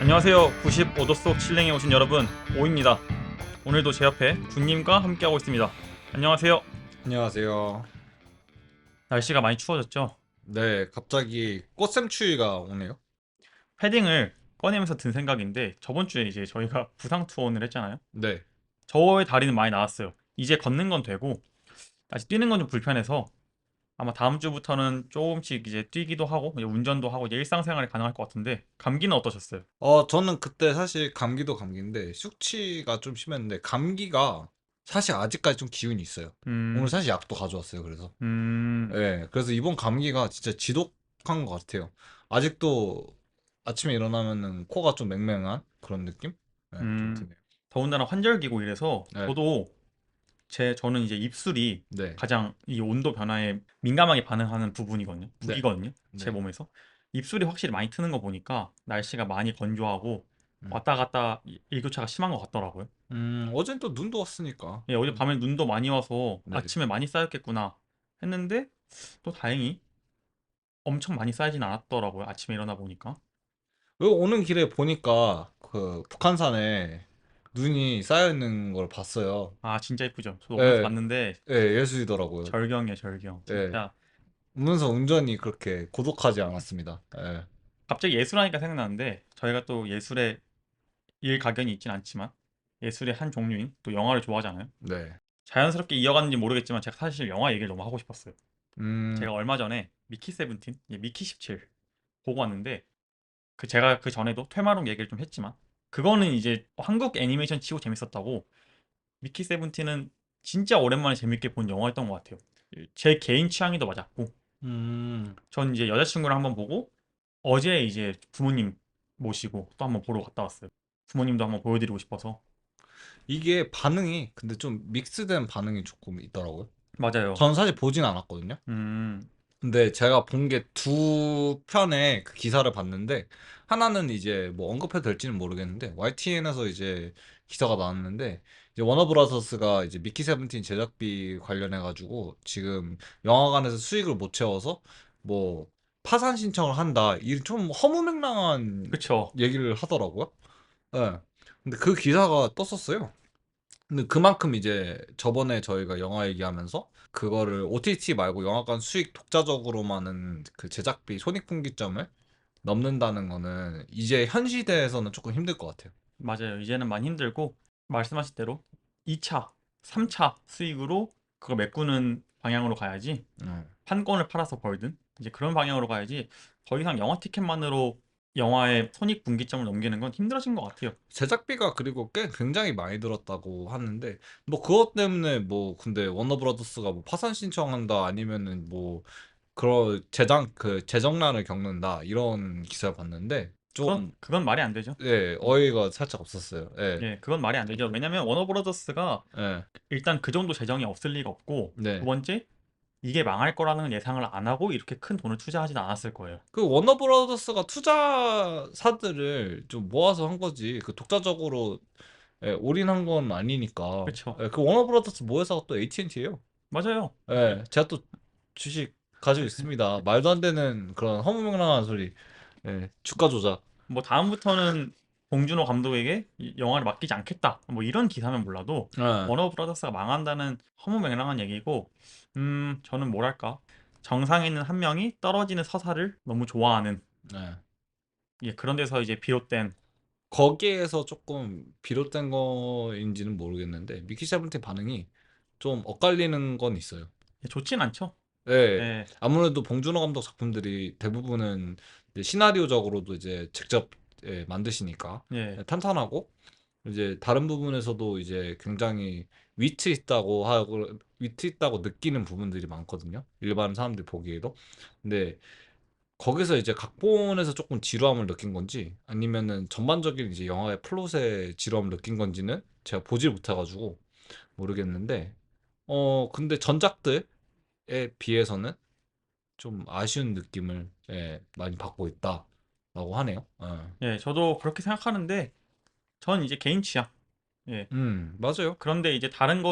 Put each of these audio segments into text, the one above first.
안녕하세요. 95도 속 칠랭에 오신 여러분, 오입니다. 오늘도 제 옆에 군님과 함께하고 있습니다. 안녕하세요. 안녕하세요. 날씨가 많이 추워졌죠? 네, 갑자기 꽃샘추위가 오네요. 패딩을 꺼내면서 든 생각인데 저번 주에 이제 저희가 부상 투혼을 했잖아요. 네. 저의 다리는 많이 나았어요. 이제 걷는 건 되고 아직 뛰는 건 좀 불편해서 아마 다음 주부터는 조금씩 이제 뛰기도 하고 이제 운전도 하고 이제 일상생활이 가능할 것 같은데 감기는 어떠셨어요? 저는 그때 사실 감기도 감기인데 숙취가 좀 심했는데 감기가 사실 아직까지 좀 기운이 있어요. 오늘 음, 사실 약도 가져왔어요. 그래서. 음, 네, 그래서 이번 감기가 진짜 지독한 것 같아요. 아직도 아침에 일어나면은 코가 좀 맹맹한 그런 느낌? 네, 좀 음. 드네요. 더군다나 환절기고 이래서 네, 저도 저는 이제 입술이 네, 가장 이 온도 변화에 민감하게 반응하는 부분이거든요. 네, 부위거든요. 제 네. 몸에서. 입술이 확실히 많이 트는 거 보니까 날씨가 많이 건조하고 음, 왔다 갔다 일교차가 심한 것 같더라고요. 어젠 또 눈도 왔으니까. 예, 어제 밤에 눈도 많이 와서 네. 아침에 많이 쌓였겠구나 했는데 또 다행히 엄청 많이 쌓이진 않았더라고요. 아침에 일어나 보니까. 여기 오는 길에 보니까 그 북한산에 눈이 쌓여 있는 걸 봤어요. 아, 진짜 이쁘죠. 저도 오면서 예, 봤는데 예, 예술이더라고요. 절경이에요, 절경. 예, 진짜 오면서 운전이 그렇게 고독하지 않았습니다. 예, 갑자기 예술하니까 생각나는데 저희가 또 예술에 일가견이 있진 않지만 예술의 한 종류인 또 영화를 좋아하잖아요. 네, 자연스럽게 이어갔는지 모르겠지만 제가 사실 영화 얘기를 너무 하고 싶었어요. 음, 제가 얼마 전에 미키 세븐틴, 미키 17 보고 왔는데 제가 그 전에도 퇴마록 얘기를 좀 했지만 그거는 이제 한국 애니메이션 치고 재밌었다고 미키 세븐틴은 진짜 오랜만에 재밌게 본 영화였던 것 같아요. 제 개인 취향이 더 맞았고 음. 전 이제 여자친구랑 한번 보고 어제 이제 부모님 모시고 또 한번 보러 갔다 왔어요. 부모님도 한번 보여드리고 싶어서. 이게 반응이 근데 좀 믹스된 반응이 조금 있더라고요. 맞아요. 전 사실 보진 않았거든요. 음, 근데 제가 본 게 두 편의 그 기사를 봤는데 하나는 이제 뭐 언급해도 될지는 모르겠는데 YTN에서 이제 기사가 나왔는데 이제 워너브라더스가 이제 미키 세븐틴 제작비 관련해 가지고 지금 영화관에서 수익을 못 채워서 뭐 파산 신청을 한다. 이 좀 허무맹랑한 그쵸. 얘기를 하더라고요. 예. 근데 그 기사가 떴었어요. 근데 그만큼 이제 저번에 저희가 영화 얘기하면서 그거를 OTT 말고 영화관 수익 독자적으로만은 그 제작비 손익분기점을 넘는다는 거는 이제 현 시대에서는 조금 힘들 것 같아요. 맞아요. 이제는 많이 힘들고 말씀하신 대로 2차, 3차 수익으로 그거 메꾸는 방향으로 가야지 음. 판권을 팔아서 벌든 이제 그런 방향으로 가야지 더 이상 영화 티켓만으로 영화의 손익분기점을 넘기는 건 힘들어진 것 같아요. 제작비가 그리고 꽤 굉장히 많이 들었다고 하는데 뭐 그것 때문에 뭐 근데 워너브라더스가 뭐 파산 신청한다 아니면은 뭐 그런 재정 그 재정난을 겪는다 이런 기사를 봤는데 좀 그건 말이 안 되죠. 예, 음, 어이가 살짝 없었어요. 예. 예, 그건 말이 안 되죠. 왜냐면 워너브라더스가 예. 일단 그 정도 재정이 없을 리가 없고 두 네. 번째 이게 망할 거라는 예상을 안 하고 이렇게 큰 돈을 투자하진 않았을 거예요. 그 워너브라더스가 투자사들을 좀 모아서 한 거지. 그 독자적으로 예, 올인한 건 아니니까. 그렇죠. 예, 그 워너브라더스 모회사가 또 AT&T예요. 맞아요. 예, 제가 또 주식 가지고 있습니다. 말도 안 되는 그런 허무맹랑한 소리. 예, 주가 조작. 뭐 다음부터는 봉준호 감독에게 이 영화를 맡기지 않겠다. 뭐 이런 기사면 몰라도 예, 워너 브라더스가 망한다는 허무맹랑한 얘기고, 저는 뭐랄까 정상에 있는 한 명이 떨어지는 서사를 너무 좋아하는 예. 예, 그런 데서 이제 비롯된 거기에서 조금 비롯된 거인지는 모르겠는데 미키 세븐틴 반응이 좀 엇갈리는 건 있어요. 예, 좋진 않죠. 예. 예, 아무래도 봉준호 감독 작품들이 대부분은 이제 시나리오적으로도 이제 직접 예, 만드시니까 예, 예, 탄탄하고 이제 다른 부분에서도 이제 굉장히 위트 있다고 느끼는 부분들이 많거든요. 일반 사람들이 보기에도. 근데 거기서 이제 각본에서 조금 지루함을 느낀 건지 아니면은 전반적인 이제 영화의 플롯에 지루함을 느낀 건지는 제가 보질 못해가지고 모르겠는데 근데 전작들에 비해서는 좀 아쉬운 느낌을 예, 많이 받고 있다라고 하네요. 어. 예, 저도 그렇게 생각하는데 전 이제 개인 취향. 예, 맞아요. 그런데 이제 다른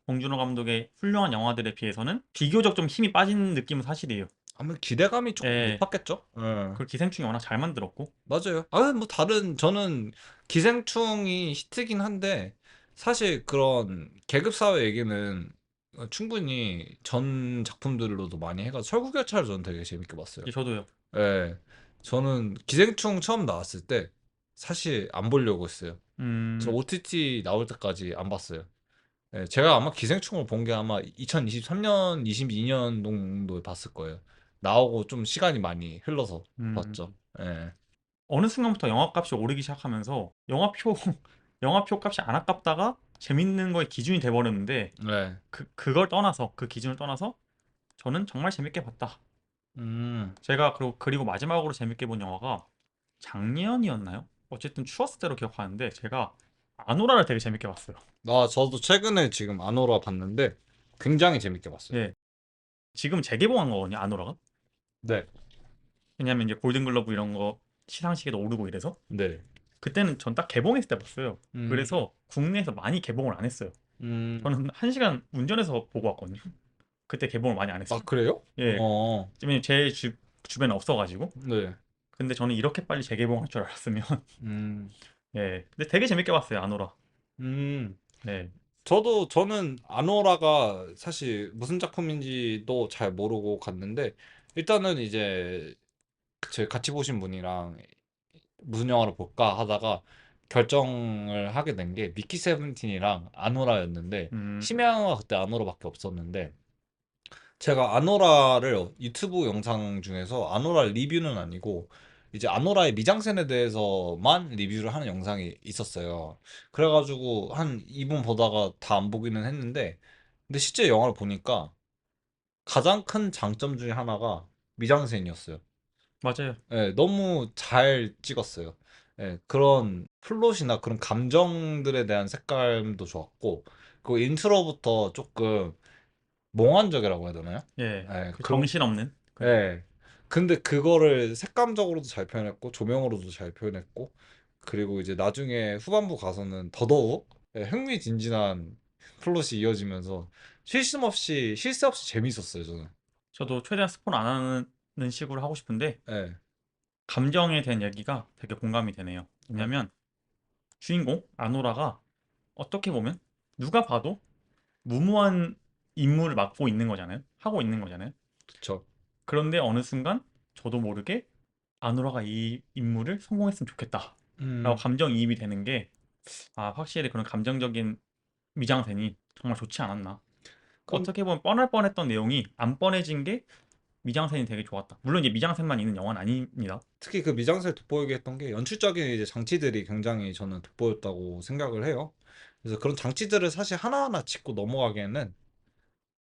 봉준호 감독의 훌륭한 영화들에 비해서는 비교적 좀 힘이 빠진 느낌은 사실이에요. 아무래도 기대감이 조금 예. 높았겠죠. 예. 그 기생충이 워낙 잘 만들었고. 맞아요. 아, 뭐 다른 저는 기생충이 히트긴 한데 사실 그런 계급 사회 얘기는 충분히 전 작품들로도 많이 해가지고 설국열차를 저는 되게 재밌게 봤어요. 예, 저도요. 예. 저는 기생충 처음 나왔을 때 사실 안 보려고 했어요. 저 음. OTT 나올 때까지 안 봤어요. 예, 제가 아마 기생충을 본 게 아마 2023년, 22년 정도에 봤을 거예요. 나오고 좀 시간이 많이 흘러서 봤죠. 음. 예. 어느 순간부터 영화값이 오르기 시작하면서 영화표 영화표 값이 안 아깝다가 재밌는 거의 기준이 돼 버렸는데, 네. 그걸 떠나서, 그 기준을 떠나서 저는 정말 재밌게 봤다. 음. 제가 그리고 마지막으로 재밌게 본 영화가 작년이었나요? 어쨌든 추웠을 때로 기억하는데, 제가 아노라를 되게 재밌게 봤어요. 아, 저도 최근에 지금 아노라 봤는데 굉장히 재밌게 봤어요. 예. 지금 재개봉한 거거든요, 아노라가. 네. 왜냐면 이제 골든글러브 이런 거 시상식에도 오르고 이래서. 네. 그때는 전 딱 개봉했을 때 봤어요. 음. 그래서 국내에서 많이 개봉을 안 했어요. 음. 저는 1시간 운전해서 보고 왔거든요. 그때 개봉을 많이 안 아, 했어요. 그래요? 예. 어. 왜냐면 제 주변에 없어가지고. 네. 근데 저는 이렇게 빨리 재개봉할 줄 알았으면. 음. 예. 근데 되게 재밌게 봤어요, 아노라. 음. 네. 저는 아노라가 사실 무슨 작품인지도 잘 모르고 갔는데 일단은 이제 제 같이 보신 분이랑 무슨 영화를 볼까 하다가 결정을 하게 된 게 미키 세븐틴이랑 아노라였는데 음. 심야영화가 그때 아노라밖에 없었는데 제가 아노라를 유튜브 영상 중에서 아노라 리뷰는 아니고 이제 아노라의 미장센에 대해서만 리뷰를 하는 영상이 있었어요. 그래가지고 한 2분 보다가 다 안 보기는 했는데 근데 실제 영화를 보니까 가장 큰 장점 중에 하나가 미장센이었어요. 맞아요. 예, 너무 잘 찍었어요. 예, 그런 플롯이나 그런 감정들에 대한 색감도 좋았고 그 인트로부터 조금 몽환적이라고 해야 되나요? 예. 예, 그 그런 정신없는. 예. 근데 그거를 색감적으로도 잘 표현했고 조명으로도 잘 표현했고 그리고 이제 나중에 후반부 가서는 더더욱 예, 흥미진진한 플롯이 이어지면서 실수 없이 재밌었어요, 저는. 저도 최대한 스포를 안 하는 식으로 하고 싶은데, 예. 감정에 대한 얘기가 되게 공감이 되네요. 예. 왜냐면 주인공 아노라가 어떻게 보면 누가 봐도 무모한 임무를 맡고 있는 거잖아요. 하고 있는 거잖아요. 그쵸. 그런데 어느 순간 저도 모르게 아노라가 이 임무를 성공했으면 좋겠다 라고 음. 감정이입이 되는 게, 확실히 그런 감정적인 미장센이 정말 좋지 않았나. 그럼 어떻게 보면 뻔할 뻔했던 내용이 안 뻔해진 게 미장센이 되게 좋았다. 물론 이제 미장센만 있는 영화는 아닙니다. 특히 그 미장센을 돋보이게 했던 게 연출적인 이제 장치들이 굉장히 저는 돋보였다고 생각을 해요. 그래서 그런 장치들을 사실 하나하나 짚고 넘어가기에는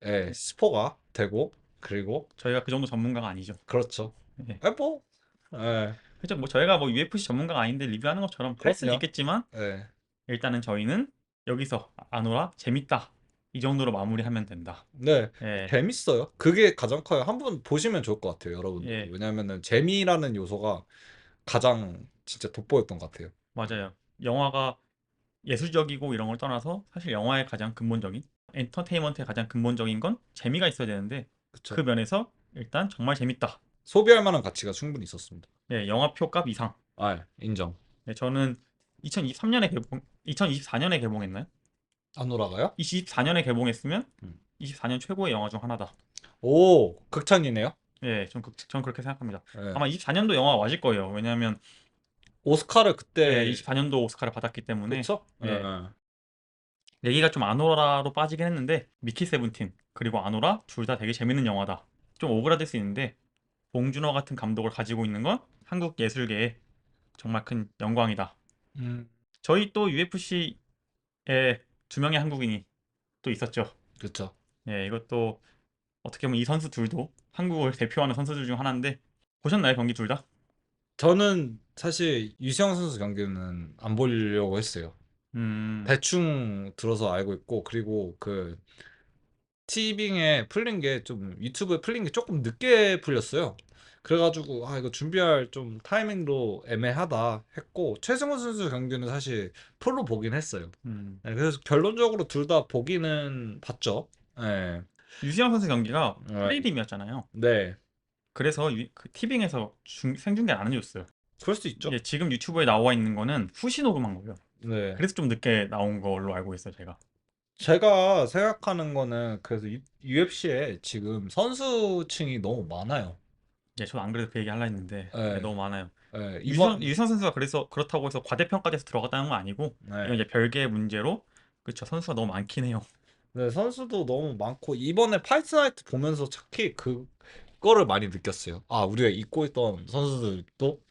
예, 스포가 되고 그리고 저희가 그 정도 전문가가 아니죠. 그렇죠. 예. 예, 뭐 예, 그죠? 뭐 저희가 뭐 UFC 전문가가 아닌데 리뷰하는 것처럼 할 수는 그럼요. 있겠지만, 예. 일단은 저희는 여기서 아노라 재밌다 이 정도로 마무리하면 된다. 네. 예. 재밌어요. 그게 가장 커요. 한번 보시면 좋을 것 같아요, 여러분들이. 예. 왜냐면은 재미라는 요소가 가장 진짜 돋보였던 것 같아요. 맞아요. 영화가 예술적이고 이런 걸 떠나서 사실 영화의 가장 근본적인, 엔터테인먼트의 가장 근본적인 건 재미가 있어야 되는데, 그 그쵸. 면에서 일단 정말 재밌다. 소비할 만한 가치가 충분히 있었습니다. 예, 영화표 값 이상. 아, 예, 인정. 예, 저는 2023년에 2024년에 개봉했나요? 아노라가요? 24년에 개봉했으면 음. 24년 최고의 영화 중 하나다. 오, 극찬이네요. 예, 전 그렇게 생각합니다. 예. 아마 24년도 영화 맞을 거예요. 왜냐하면 오스카를 예, 그때 24년도 오스카를 받았기 때문에. 그쵸? 예, 예, 예. 얘기가 좀 아노라로 빠지긴 했는데, 미키 세븐틴 그리고 아노라 둘 다 되게 재밌는 영화다. 좀 오그라들 수 있는데, 봉준호 같은 감독을 가지고 있는 건 한국 예술계에 정말 큰 영광이다. 음, 저희 또 UFC에 두 명의 한국인이 또 있었죠. 그쵸. 예, 이것도 어떻게 보면 이 선수 둘도 한국을 대표하는 선수들 중 하나인데, 보셨나요, 경기 둘 다? 저는 사실 유시영 선수 경기는 안 보려고 했어요. 음. 대충 들어서 알고 있고, 그리고 그 티빙에 풀린 게 좀 유튜브에 풀린 게 조금 늦게 풀렸어요. 그래가지고 아 이거 준비할 좀 타이밍도 애매하다 했고 최승호 선수 경기는 사실 풀로 보긴 했어요. 음. 네, 그래서 결론적으로 둘 다 보기는 봤죠. 네. 유시영 선수 경기가 네. 프리림이었잖아요. 네. 그래서 그 티빙에서 생중계를 안 해줬어요. 그럴 수 있죠. 예, 지금 유튜브에 나와 있는 거는 후시 녹음한 거예요. 네. 그래서 좀 늦게 나온 걸로 알고 있어요, 제가. 제가 생각하는 거는 그래서 UFC에 지금 선수층이 너무 많아요. 예, 저도 안 그래도 그 얘기 하려 했는데 예, 네. 너무 많아요. 네. 유수영 선수가 그래서 그렇다고 해서 과대평가돼서 들어갔다는 건 아니고 이건 네. 이제 별개의 문제로 그렇죠. 선수가 너무 많긴 해요. 네, 선수도 너무 많고 이번에 파이트 나이트 보면서 특히 그거를 많이 느꼈어요. 아, 우리가 잊고 있던 선수들도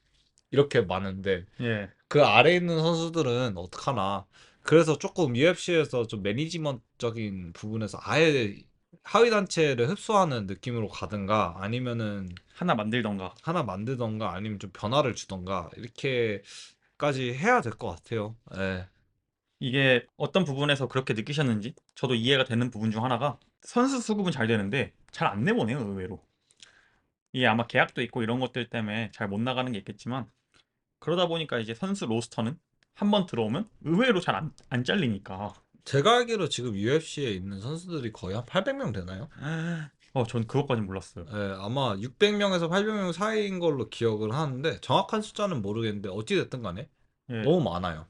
이렇게 많은데 예, 그 아래에 있는 선수들은 어떡하나. 그래서 조금 UFC에서 좀 매니지먼트적인 부분에서 아예 하위 단체를 흡수하는 느낌으로 가든가 아니면은 하나 만들던가. 하나 만들던가 아니면 좀 변화를 주던가 이렇게까지 해야 될 것 같아요. 예. 이게 어떤 부분에서 그렇게 느끼셨는지 저도 이해가 되는 부분 중 하나가 선수 수급은 잘 되는데 잘 안 내보내요, 의외로. 이게 아마 계약도 있고 이런 것들 때문에 잘 못 나가는 게 있겠지만 그러다 보니까 이제 선수 로스터는 한 번 들어오면 의외로 잘 안 잘리니까. 제가 알기로 지금 UFC에 있는 선수들이 거의 한 800명 되나요? 전 그것까진 몰랐어요. 예, 아마 600명에서 800명 사이인 걸로 기억을 하는데 정확한 숫자는 모르겠는데 어찌 됐든 간에 예. 너무 많아요.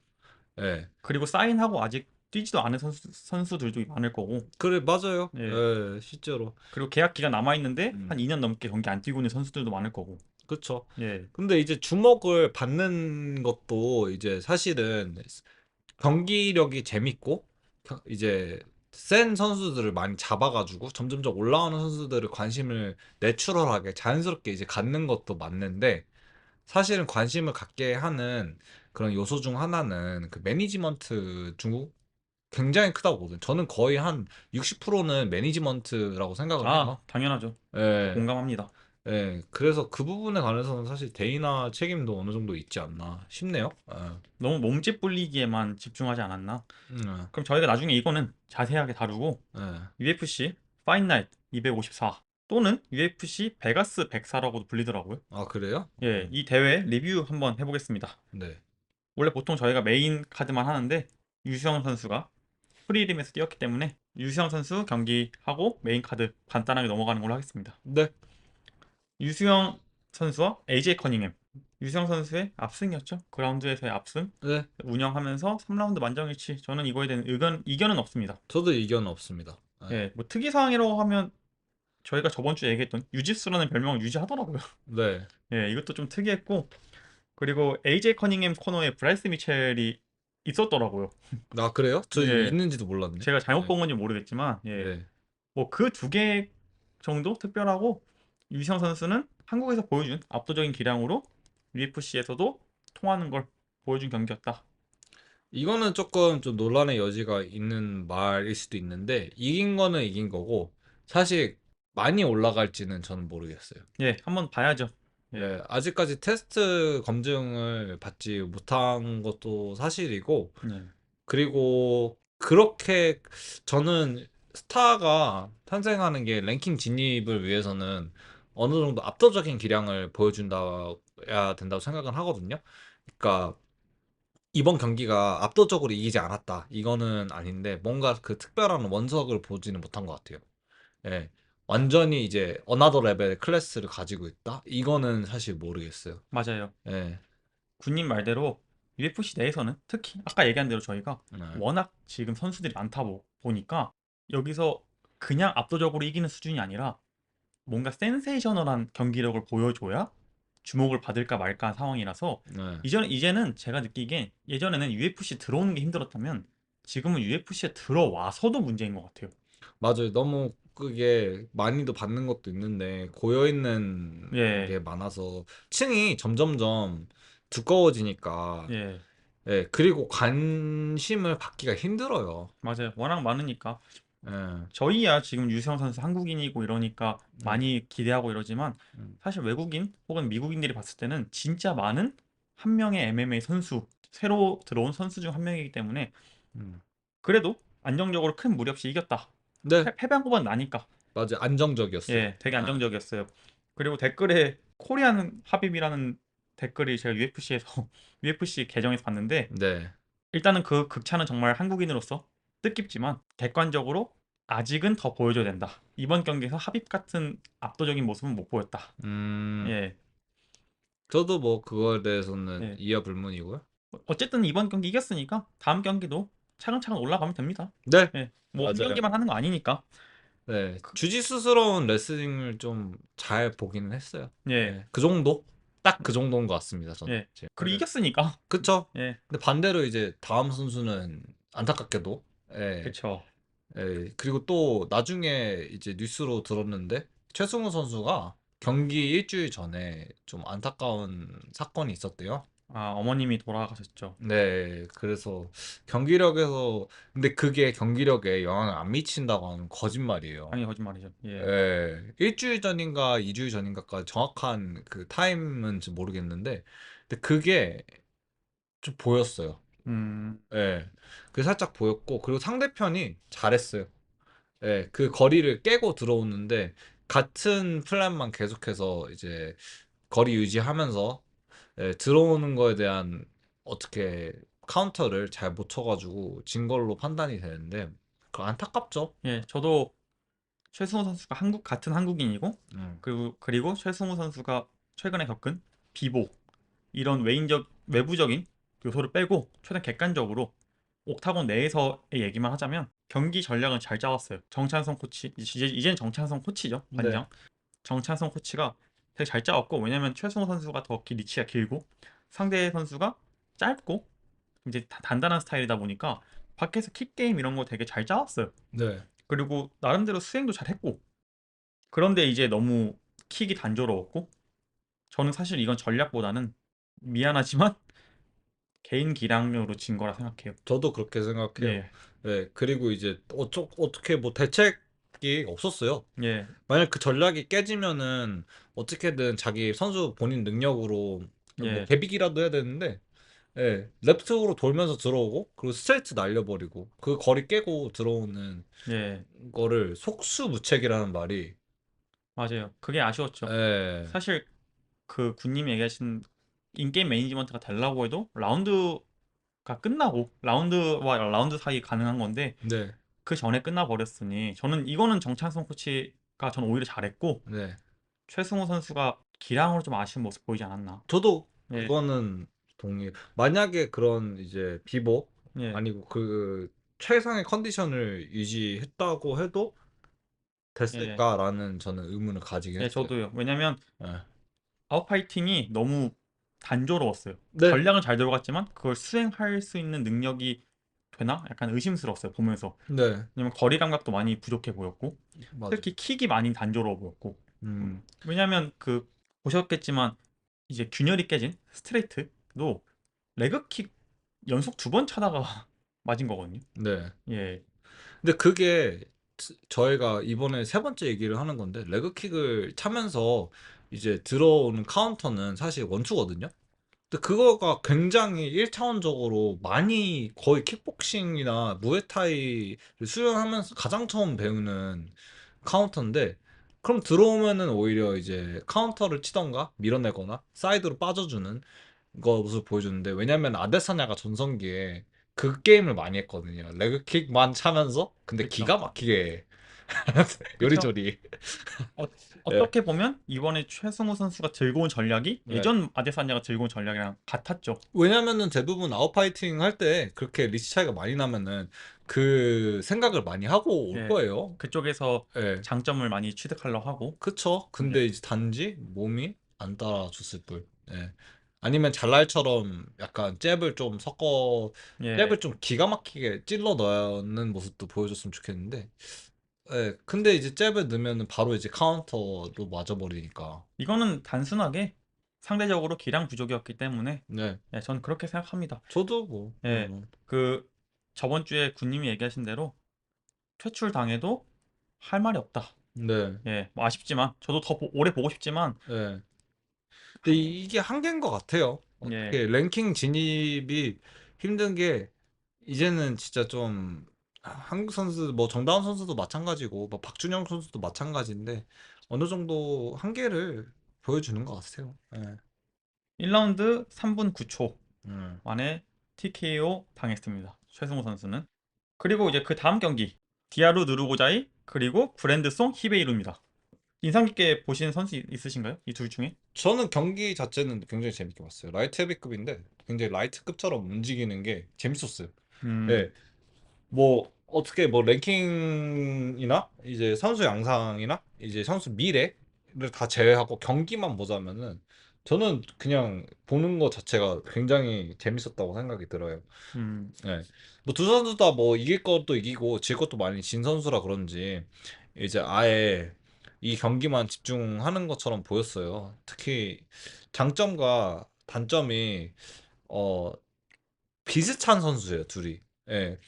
예. 그리고 사인하고 아직 뛰지도 않은 선수들도 많을 거고. 그래, 맞아요. 예. 예, 실제로. 그리고 계약 기간 남아 있는데 음, 한 2년 넘게 경기 안 뛰고 있는 선수들도 많을 거고. 그쵸. 예. 근데 이제 주목을 받는 것도 이제 사실은 경기력이 재밌고 이제 센 선수들을 많이 잡아가지고 점점점 올라오는 선수들을 관심을 내추럴하게 자연스럽게 이제 갖는 것도 맞는데 사실은 관심을 갖게 하는 그런 요소 중 하나는 그 매니지먼트 중국 굉장히 크다고 보거든요. 저는 거의 한 60%는 매니지먼트라고 생각을 해요. 당연하죠. 예, 공감합니다. 예. 그래서 그 부분에 관해서는 사실 대의나 책임도 어느 정도 있지 않나 싶네요. 예. 너무 몸집 불리기에만 집중하지 않았나? 음, 그럼 저희가 나중에 이거는 자세하게 다루고 예. UFC 파이트 254 또는 UFC 베가스 104라고도 불리더라고요. 아, 그래요? 예, 이 대회 리뷰 한번 해보겠습니다. 네. 원래 보통 저희가 메인 카드만 하는데 유수영 선수가 프리림에서 뛰었기 때문에 유수영 선수 경기하고 메인 카드 간단하게 넘어가는 걸로 하겠습니다. 네. 유수영 선수와 AJ 커닝햄. 유수영 선수의 압승이었죠. 그라운드에서의 압승 네. 운영하면서 3라운드 만장일치. 저는 이거에 대한 이견은 없습니다. 저도 이견 없습니다. 예. 예, 뭐 특이 사항이라고 하면 저희가 저번 주에 얘기했던 유지수라는 별명을 유지하더라고요. 네. 예, 이것도 좀 특이했고 그리고 AJ 커닝햄 코너에 브라이스 미첼이 있었더라고요. 아, 그래요? 저 예, 있는지도 몰랐네. 제가 잘못 네. 본 건지 모르겠지만 예, 네. 뭐 그 두 개 정도 특별하고 유시영 선수는 한국에서 보여준 압도적인 기량으로 UFC에서도 통하는 걸 보여준 경기였다. 이거는 조금 좀 논란의 여지가 있는 말일 수도 있는데 이긴 거는 이긴 거고 사실 많이 올라갈지는 저는 모르겠어요. 예, 한번 봐야죠. 예, 예, 아직까지 테스트 검증을 받지 못한 것도 사실이고 예, 그리고 그렇게 저는 스타가 탄생하는 게 랭킹 진입을 위해서는 어느 정도 압도적인 기량을 보여준다야 된다고 생각을 하거든요. 그러니까 이번 경기가 압도적으로 이기지 않았다. 이거는 아닌데 뭔가 그 특별한 원석을 보지는 못한 것 같아요. 예. 완전히 이제 어나더 레벨의 클래스를 가지고 있다? 이거는 사실 모르겠어요. 맞아요. 예. 군님 말대로 UFC 내에서는 특히 아까 얘기한 대로 저희가 네. 워낙 지금 선수들이 많다 보니까 여기서 그냥 압도적으로 이기는 수준이 아니라 뭔가 센세이셔널한 경기력을 보여줘야 주목을 받을까 말까 상황이라서 네. 이제는 제가 느끼기에 예전에는 UFC 들어오는 게 힘들었다면 지금은 UFC에 들어와서도 문제인 것 같아요. 맞아요. 너무 그게 많이도 받는 것도 있는데 고여 있는 예, 게 많아서 층이 점점점 두꺼워지니까 예, 예. 그리고 관심을 받기가 힘들어요. 맞아요. 워낙 많으니까 예. 저희야 지금 유수영 선수 한국인이고 이러니까 음. 많이 기대하고 이러지만 음. 사실 외국인 혹은 미국인들이 봤을 때는 진짜 많은 한 명의 MMA 선수, 새로 들어온 선수 중 한 명이기 때문에 음. 그래도 안정적으로 큰 무리 없이 이겼다. 네. 패배한 것만 나니까. 맞아요. 안정적이었어요. 예, 되게 아. 안정적이었어요. 그리고 댓글에 코리안 하빕이라는 댓글이 제가 UFC에서 UFC 계정에서 봤는데 네. 일단은 그 극찬은 정말 한국인으로서 뜻깊지만 객관적으로 아직은 더 보여줘야 된다. 이번 경기에서 합입 같은 압도적인 모습은 못 보였다. 음, 예, 저도 뭐 그거에 대해서는 예. 이해 불문이고요. 어쨌든 이번 경기 이겼으니까 다음 경기도 차근차근 올라가면 됩니다. 네, 예, 뭐 한 맞아요. 경기만 하는 거 아니니까. 네, 주짓수스러운 레슬링을 좀 잘 보기는 했어요. 예, 네, 그 정도? 딱 그 정도인 것 같습니다, 저는. 예. 그리고 네. 이겼으니까. 그쵸? 예, 근데 반대로 이제 다음 선수는 안타깝게도, 예, 그쵸. 예, 그리고 또 나중에 이제 뉴스로 들었는데 최승우 선수가 경기 일주일 전에 좀 안타까운 사건이 있었대요. 아, 어머님이 돌아가셨죠. 네, 그래서 경기력에서, 근데 그게 경기력에 영향을 안 미친다고 하는 거짓말이에요. 당연히 거짓말이죠. 예, 예, 일주일 전인가 이주일 전인가까지 정확한 그 타임은 모르겠는데, 근데 그게 좀 보였어요. 음, 예, 그 살짝 보였고, 그리고 상대편이 잘했어요. 예, 그 거리를 깨고 들어오는데, 같은 플랜만 계속해서 이제 거리 유지하면서 들어오는 거에 대한 어떻게 카운터를 잘 못 쳐가지고 진 걸로 판단이 되는데, 그 안타깝죠. 예. 저도 최승우 선수가 같은 한국인이고, 음. 그리고 최승우 선수가 최근에 겪은 비보, 이런 외부적인 요소를 빼고 최대한 객관적으로 옥타곤 내에서의 얘기만 하자면 경기 전략은 잘 짜왔어요. 정찬성 코치, 이제는 정찬성 코치죠. 네, 관장. 정찬성 코치가 되게 잘 짜왔고, 왜냐면 최승호 선수가 더 리치가 길고 상대 선수가 짧고 이제 단단한 스타일이다 보니까 밖에서 킥게임 이런 거 되게 잘 짜왔어요. 네. 그리고 나름대로 수행도 잘 했고, 그런데 이제 너무 킥이 단조로웠고, 저는 사실 이건 전략보다는 미안하지만 개인 기량으로 진 거라 생각해요. 저도 그렇게 생각해요. 예, 네, 그리고 이제 어떻게 뭐 대책이 없었어요. 예, 만약 그 전략이 깨지면은 어떻게든 자기 선수 본인 능력으로 뭐 예, 개비기라도 해야 되는데, 예, 랩트로 돌면서 들어오고 그리고 스트레이트 날려버리고 그 거리 깨고 들어오는 예, 거를 속수무책이라는 말이, 맞아요. 그게 아쉬웠죠. 예, 사실 그 군님이 얘기하신 인게임 매니지먼트가 되려고 해도 라운드가 끝나고 라운드와 라운드 사이 가능한 건데 네, 그 전에 끝나버렸으니 저는 이거는 정찬성 코치가 저는 오히려 잘했고 네. 최승호 선수가 기량으로 좀 아쉬운 모습 보이지 않았나. 저도 예, 그거는 동의. 만약에 그런 이제 비보 예, 아니고 그 최상의 컨디션을 유지했다고 해도 예, 됐을까라는 저는 의문을 가지긴 예, 했어요. 저도요. 왜냐면 예. 아웃파이팅이 너무 단조로웠어요. 네, 전략은 잘 들어갔지만 그걸 수행할 수 있는 능력이 되나? 약간 의심스러웠어요, 보면서. 네, 왜냐면 거리 감각도 많이 부족해 보였고, 맞아요. 특히 킥이 많이 단조로워 보였고. 음, 왜냐면 보셨겠지만 이제 균열이 깨진 스트레이트도 레그킥 연속 2번 차다가 맞은 거거든요. 네. 예, 근데 그게 저희가 이번에 세 번째 얘기를 하는 건데, 레그킥을 차면서 이제 들어오는 카운터는 사실 원투거든요. 근데 그거가 굉장히 1차원적으로 많이 거의 킥복싱이나 무에타이를 수련하면서 가장 처음 배우는 카운터인데, 그럼 들어오면은 오히려 이제 카운터를 치던가 밀어내거나 사이드로 빠져주는 것을 보여주는데, 왜냐면 아데사냐가 전성기에 그 게임을 많이 했거든요. 레그킥만 차면서 근데 그렇죠. 기가 막히게 그렇죠. 요리조리. 어, 예. 어떻게 보면 이번에 최승우 선수가 들고 온 전략이 네. 예전 아데사냐가 들고 온 전략이랑 같았죠. 왜냐면은 대부분 아웃파이팅 할 때 그렇게 리치 차이가 많이 나면은 그 생각을 많이 하고 올 예, 거예요. 그쪽에서 예. 장점을 많이 취득하려고 하고. 그쵸. 예, 근데 이제 단지 몸이 안 따라줬을 뿐. 예. 아니면 잘날처럼 약간 잽을 좀 섞어, 예. 잽을 좀 기가 막히게 찔러 넣는 모습도 보여줬으면 좋겠는데. 예. 근데 이제 잽을 넣으면은 바로 이제 카운터로 맞아버리니까. 이거는 단순하게 상대적으로 기량 부족이었기 때문에 네. 예, 전 그렇게 생각합니다. 저도 뭐, 예, 그 저번 주에 군님이 얘기하신 대로 퇴출 당해도 할 말이 없다. 네. 예, 뭐 아쉽지만 저도 더 오래 보고 싶지만 예. 근데 한, 이게 한계인 것 같아요. 예, 어떻게 랭킹 진입이 힘든 게, 이제는 진짜 좀 한국 선수 뭐 정다운 선수도 마찬가지고 뭐 박준영 선수도 마찬가지인데 어느 정도 한계를 보여주는 것 같아요. 예. 1라운드 3분 9초 음. 만에 TKO 당했습니다. 최승호 선수는. 그리고 이제 그 다음 경기 디아루 누르고자이 그리고 브랜드송 히베이루입니다. 인상 깊게 보시는 선수 있으신가요? 이 둘 중에? 저는 경기 자체는 굉장히 재밌게 봤어요. 라이트 헤비급인데 굉장히 라이트급처럼 움직이는 게 재밌었어요. 음, 예. 뭐 어떻게 뭐 랭킹이나 이제 선수 양상이나 이제 선수 미래를 다 제외하고 경기만 보자면은 저는 그냥 보는 것 자체가 굉장히 재밌었다고 생각이 들어요. 음, 네. 뭐 두 선수 다 뭐 이길 것도 이기고 질 것도 많이 진 선수라 그런지 이제 아예 이 경기만 집중하는 것처럼 보였어요. 특히 장점과 단점이 어 비슷한 선수예요, 둘이. 예.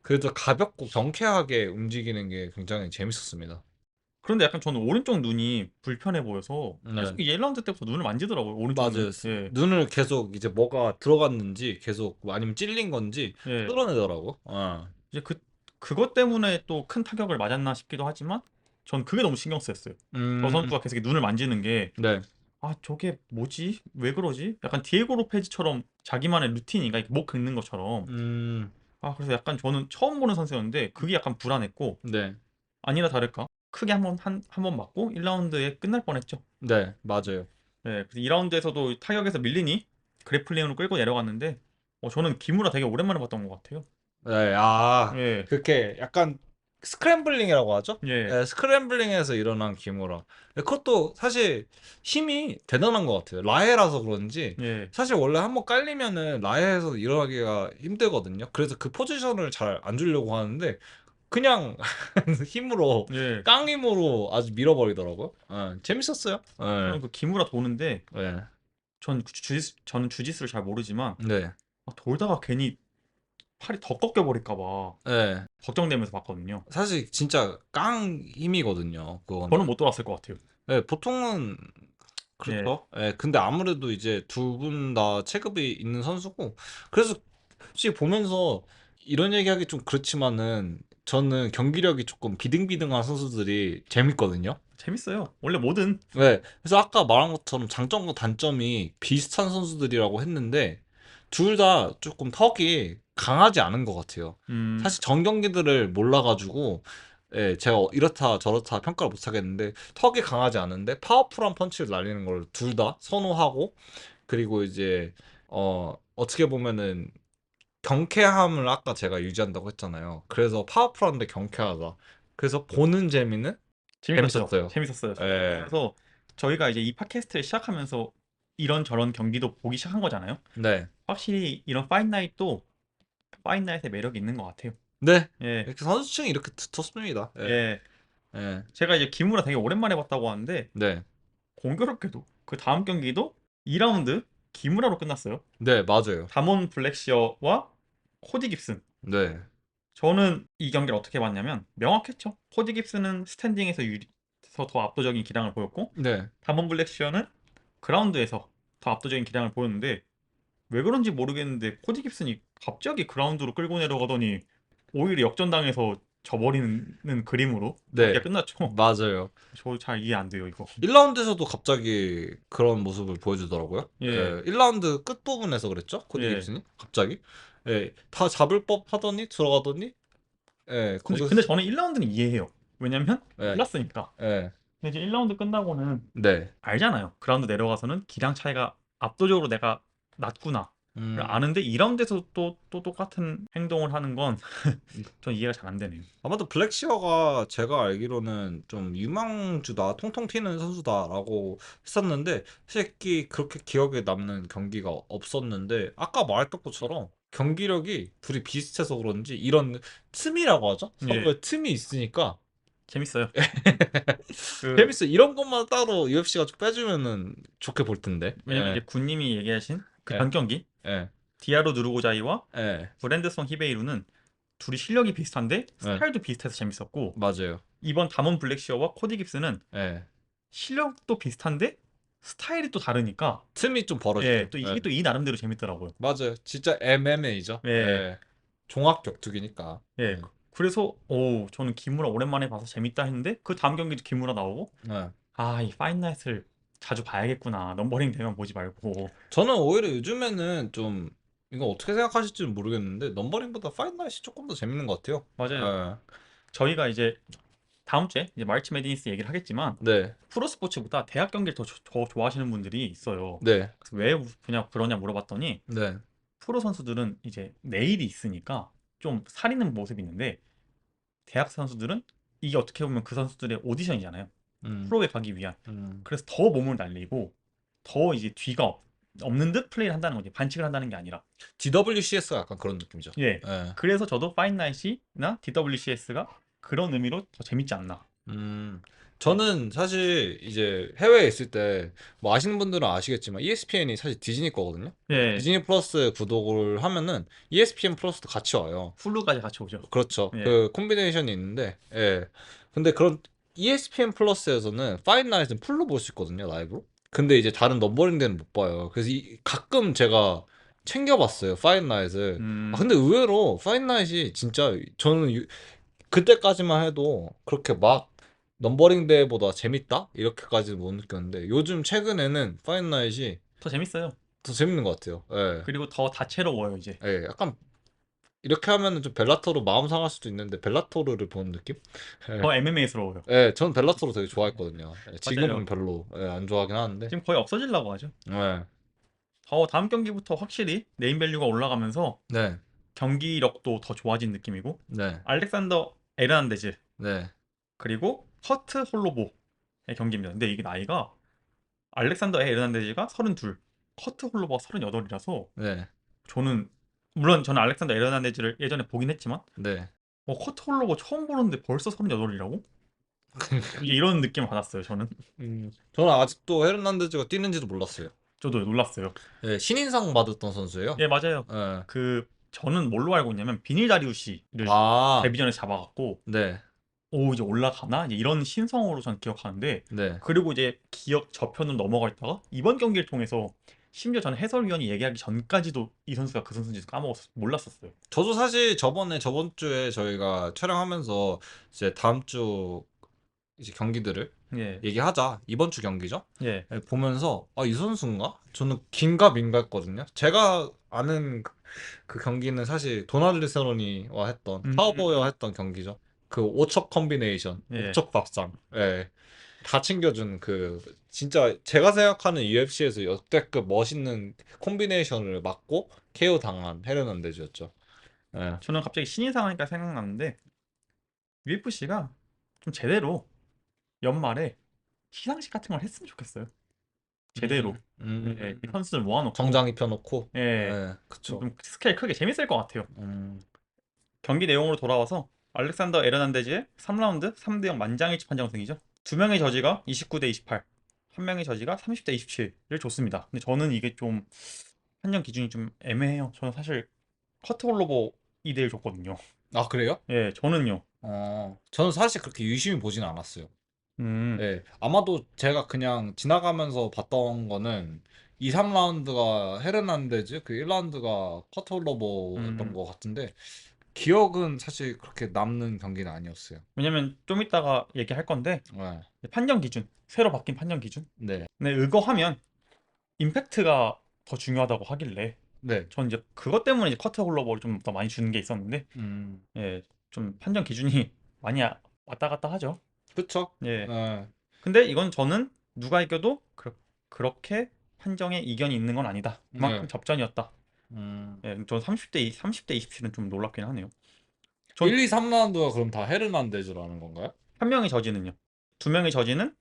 그래도 가볍고 경쾌하게 움직이는 게 굉장히 재밌었습니다. 그런데 약간 저는 오른쪽 눈이 불편해 보여서 네. 계속 1라운드 때부터 눈을 만지더라고요. 오른쪽 눈. 맞아요. 예. 눈을 계속 이제 뭐가 들어갔는지 계속 뭐 아니면 찔린 건지 예. 끌어내더라고. 어. 이제 그것 때문에 또 큰 타격을 맞았나 싶기도 하지만 전 그게 너무 신경 쓰였어요. 저 음, 선수가 계속 눈을 만지는 게 네. 아, 저게 뭐지? 왜 그러지? 약간 디에고 로페즈처럼 자기만의 루틴인가? 이렇게 목 긁는 것처럼. 음, 아, 그래서 약간 저는 처음 보는 선수였는데 그게 약간 불안했고 네. 아니나 다를까 크게 한 번 맞고 1라운드에 끝날 뻔했죠. 네, 맞아요. 네, 그래서 2라운드에서도 타격에서 밀리니 그래플링으로 끌고 내려갔는데 저는 기무라 되게 오랜만에 봤던 것 같아요. 네, 아, 예, 그렇게 약간 스크램블링이라고 하죠? 예, 예, 스크램블링에서 일어난 기무라. 예, 그것도 사실 힘이 대단한 것 같아요. 라해라서 그런지 예, 사실 원래 한번 깔리면은 라해에서 일어나기가 힘들거든요. 그래서 그 포지션을 잘 안 주려고 하는데 그냥 힘으로 예. 깡힘으로 아주 밀어버리더라고요. 예, 재밌었어요. 예, 저는 그 기무라 도는데 예, 저는 주짓수를 잘 모르지만 네, 돌다가 괜히 팔이 더 꺾여 버릴까 봐 예. 걱정되면서 봤거든요. 사실 진짜 깡 힘이거든요. 그거는. 저는 못 돌았을 것 같아요. 예, 보통은 예, 그렇죠. 예, 근데 아무래도 이제 두 분 다 체급이 있는 선수고, 그래서 솔직히 보면서 이런 얘기하기 좀 그렇지만은 저는 경기력이 조금 비등비등한 선수들이 재밌거든요. 재밌어요. 원래 뭐든 네, 그래서 아까 말한 것처럼 장점과 단점이 비슷한 선수들이라고 했는데 둘 다 조금 턱이 강하지 않은 것 같아요. 음, 사실 전 경기들을 몰라가지고 예, 제가 이렇다 저렇다 평가를 못 하겠는데 턱이 강하지 않은데 파워풀한 펀치를 날리는 걸 둘 다 선호하고 그리고 이제 어떻게 보면은 경쾌함을 아까 제가 유지한다고 했잖아요. 그래서 파워풀한데 경쾌하다. 그래서 보는 재미는 재밌었죠. 재밌었어요. 재밌었어요. 저는. 예. 그래서 저희가 이제 이 팟캐스트를 시작하면서 이런저런 경기도 보기 시작한 거잖아요. 네. 확실히 이런 파인나잇도 파인나잇의 매력이 있는 것 같아요. 네. 예, 이렇게 선수층이 이렇게 두텁습니다. 예. 예. 예. 제가 이제 기무라 되게 오랜만에 봤다고 하는데 네. 공교롭게도 그 다음 경기도 2라운드 기무라로 끝났어요. 네, 맞아요. 다몬 블랙시어와 코디 깁슨. 네. 저는 이 경기를 어떻게 봤냐면 명확했죠. 코디 깁슨은 스탠딩에서 더 압도적인 기량을 보였고 네. 다몬 블랙시어는 그라운드에서 더 압도적인 기량을 보였는데 왜 그런지 모르겠는데 코디 깁슨이 갑자기 그라운드로 끌고 내려가더니 오히려 역전당해서 져버리는 그림으로 경기가 네. 끝났죠. 맞아요. 저 잘 이해 안 돼요, 이거. 1라운드에서도 갑자기 그런 모습을 보여주더라고요. 예, 예. 1라운드 끝부분에서 그랬죠? 코디 예. 깁슨이? 갑자기? 예. 다 잡을 법 하더니 들어가더니 예. 근데 거기서 저는 1라운드는 이해해요. 왜냐면 예. 몰랐으니까. 예. 근데 이제 1라운드 끝나고는 네. 알잖아요. 그라운드 내려가서는 기량 차이가 압도적으로 내가 낮구나. 음. 아는데 2라운드에서 또 똑같은 행동을 하는 건 전 이해가 잘 안 되네요. 아마도 블랙시어가 제가 알기로는 좀 유망주다, 통통 튀는 선수다라고 했었는데, 솔직히 그렇게 기억에 남는 경기가 없었는데, 아까 말했던 것처럼 경기력이 둘이 비슷해서 그런지 이런 틈이라고 하죠? 예, 서로의 틈이 있으니까 재밌어요. 그 재밌어. 이런 것만 따로 UFC가 좀 빼주면은 좋게 볼 텐데. 왜냐면 예, 이제 군님이 얘기하신 그 예, 전 경기 예, 디아로 누르고자이와 예, 브랜드송 히베이루는 둘이 실력이 비슷한데 예, 스타일도 비슷해서 재밌었고 맞아요. 이번 다몬 블랙시어와 코디 깁스는 예. 실력도 비슷한데 스타일이 또 다르니까 틈이 좀 벌어지죠. 예, 또 이게 예. 또 이 나름대로 재밌더라고요. 맞아요. 진짜 MMA죠. 예, 예. 종합 격투기니까. 예. 예. 그래서 저는 기무라 오랜만에 봐서 재밌다 했는데 그 다음 경기도 기무라 나오고 예. 아, 이 파인나잇을 자주 봐야겠구나. 넘버링 되면 보지 말고. 저는 오히려 요즘에는 좀 이거 어떻게 생각하실지는 모르겠는데 넘버링보다 파이트 나잇이 조금 더 재밌는 것 같아요. 맞아요. 예. 저희가 이제 다음 주에 이제 마르치 매디니스 얘기를 하겠지만 네, 프로스포츠보다 대학 경기를 더 좋아하시는 분들이 있어요. 네, 그래서 왜 그냥 그러냐 물어봤더니 네, 프로 선수들은 이제 내일이 있으니까 좀 살이는 모습이 있는데 대학 선수들은 이게 어떻게 보면 그 선수들의 오디션이잖아요. 음, 프로에 가기 위한. 음. 그래서 더 몸을 날리고 더 이제 없는 듯 플레이를 한다는 거지. 반칙을 한다는 게 아니라. DWCS가 약간 그런 느낌이죠. 예. 예. 그래서 저도 파인나이트나 DWCS가 그런 의미로 더 재밌지 않나. 음, 예. 저는 사실 이제 해외에 있을 때, 뭐 아시는 분들은 아시겠지만 ESPN이 사실 디즈니 거거든요. 예. 디즈니 플러스 구독을 하면은 ESPN 플러스도 같이 와요. 훌루까지 같이 오죠. 그렇죠. 예. 그 콤비네이션이 있는데, 예. 근데 그런 ESPN 플러스에서는 파인 나잇은 풀로 볼 수 있거든요, 라이브로. 근데 이제 다른 넘버링 데는 못 봐요. 그래서 가끔 제가 챙겨봤어요, 파인 나잇을. 아, 음. 근데 의외로 파인 나잇이 진짜 저는 그때까지만 해도 그렇게 막 넘버링 대회보다 재밌다? 이렇게까지는 못 느꼈는데 요즘 최근에는 파인 나잇이 더 재밌어요. 더 재밌는 것 같아요. 예. 그리고 더 다채로워요, 이제. 예, 약간 이렇게 하면은 좀 벨라토르 마음 상할 수도 있는데 벨라토르를 보는 느낌? 예. 더 MMA스러워요. 예, 전 벨라토르 되게 좋아했거든요. 예, 지금은 맞아요. 별로 안 좋아하긴 하는데. 지금 거의 없어지려고 하죠. 예. 더 다음 경기부터 확실히 네임밸류가 올라가면서 네. 경기력도 더 좋아진 느낌이고 네. 알렉산더 에르난데즈 네. 그리고 커트 홀로보의 경기입니다. 근데 이게 나이가 알렉산더 에르난데즈가 32, 커트 홀로보가 38이라서 네. 저는 물론 저는 알렉산더 에르난데즈를 예전에 보긴 했지만 네. 커트 홀로보 처음 보는데 벌써 38이라고? 이런 느낌을 받았어요. 저는. 저는 아직도 헤르난데즈가 뛰는지도 몰랐어요. 저도 놀랐어요. 예, 신인상 받았던 선수예요. 예, 맞아요. 예. 그 저는 뭘로 알고 있냐면 비닐 다리우시를 아, 데뷔전에 잡아갖고 네. 오 이제 올라가나? 이제 이런 신성으로 전 기억하는데 네. 그리고 이제 기억 저편으로 넘어가 있다가 이번 경기를 통해서 심지어 저는 해설위원이 얘기하기 전까지도 이 선수가 그 선수인지 몰랐었어요. 저도 사실 저번 주에 저희가 촬영하면서 이제 다음 주 이제 경기들을 예, 얘기하자. 이번 주 경기죠. 예, 예, 보면서 아, 이 선수인가? 저는 긴가 민가 했거든요. 제가 아는 그 경기는 사실 도날드 세로니와 했던 음, 카우보이와 했던 경기죠. 그 오척 콤비네이션, 예. 오척 밥상. 예. 다 챙겨준 그 진짜 제가 생각하는 UFC에서 역대급 멋있는 콤비네이션을 맞고 KO 당한 헤르난데즈였죠. 예. 저는 갑자기 신인상 하니까 생각나는데 UFC가 좀 제대로 연말에 시상식 같은 걸 했으면 좋겠어요. 제대로. 예, 이 선수들 모아놓고 정장 입혀놓고. 예, 예, 그쵸. 좀 스케일 크게 재밌을 것 같아요. 음, 경기 내용으로 돌아와서 알렉산더 에르난데즈의 3라운드 3대0 만장일치 판정 승이죠. 두 명의 저지가 29대 28, 한 명의 저지가 30대 27을 줬습니다. 근데 저는 이게 좀 판정 기준이 좀 애매해요. 저는 사실 커트 홀로버 2대1 줬거든요. 아, 그래요? 예, 저는요. 저는 사실 그렇게 유심히 보진 않았어요. 음, 예, 아마도 제가 그냥 지나가면서 봤던 거는 2, 3라운드가 헤르난데즈, 그 1라운드가 커트홀러버였던 음. 것 같은데, 기억은 사실 그렇게 남는 경기는 아니었어요. 왜냐면 좀 이따가 얘기할 건데 네. 판정 기준, 새로 바뀐 판정 기준. 네. 네, 이거하면 임팩트가 더 중요하다고 하길래 네. 전 이제 그것 때문에 이제 커트 홀로버를 좀 더 많이 주는 게 있었는데 음, 예, 좀 판정 기준이 많이 왔다 갔다 하죠. 그쵸? 예. 네. 근데 이건 저는 누가 이겨도 그렇게 판정에 이견이 있는 건 아니다. 네. 그만큼 접전이었다. 음. 예, 전 30대 27은 좀 놀랍긴 하네요. 1, 전 2, 3라운드가 그럼 다 헤르난데즈라는 건가요? 한 명의 저지는요. 두 명의 저지는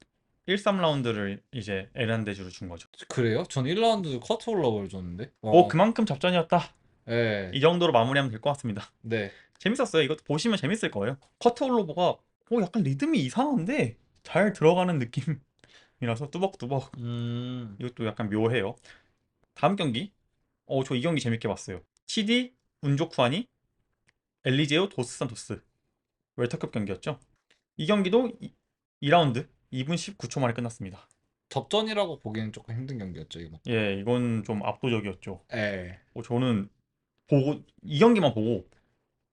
1, 3라운드를 이제 에란데즈로 준 거죠. 그래요? 전 1라운드 커트홀러버를 줬는데? 그만큼 접전이었다. 네. 이 정도로 마무리하면 될 것 같습니다. 네. 재밌었어요. 이것도 보시면 재밌을 거예요. 커트 홀로버가 약간 리듬이 이상한데 잘 들어가는 느낌이라서 뚜벅뚜벅 음, 이것도 약간 묘해요. 다음 경기. 저 이 경기 재밌게 봤어요. 치디 운조쿠아니 엘리제오 도스 산토스 웰터급 경기였죠. 이 경기도 2라운드 2분 19초 만에 끝났습니다. 접전이라고 보기엔 조금 힘든 경기였죠, 이거. 예, 이건 좀 압도적이었죠. 예. 저는 이 경기만 보고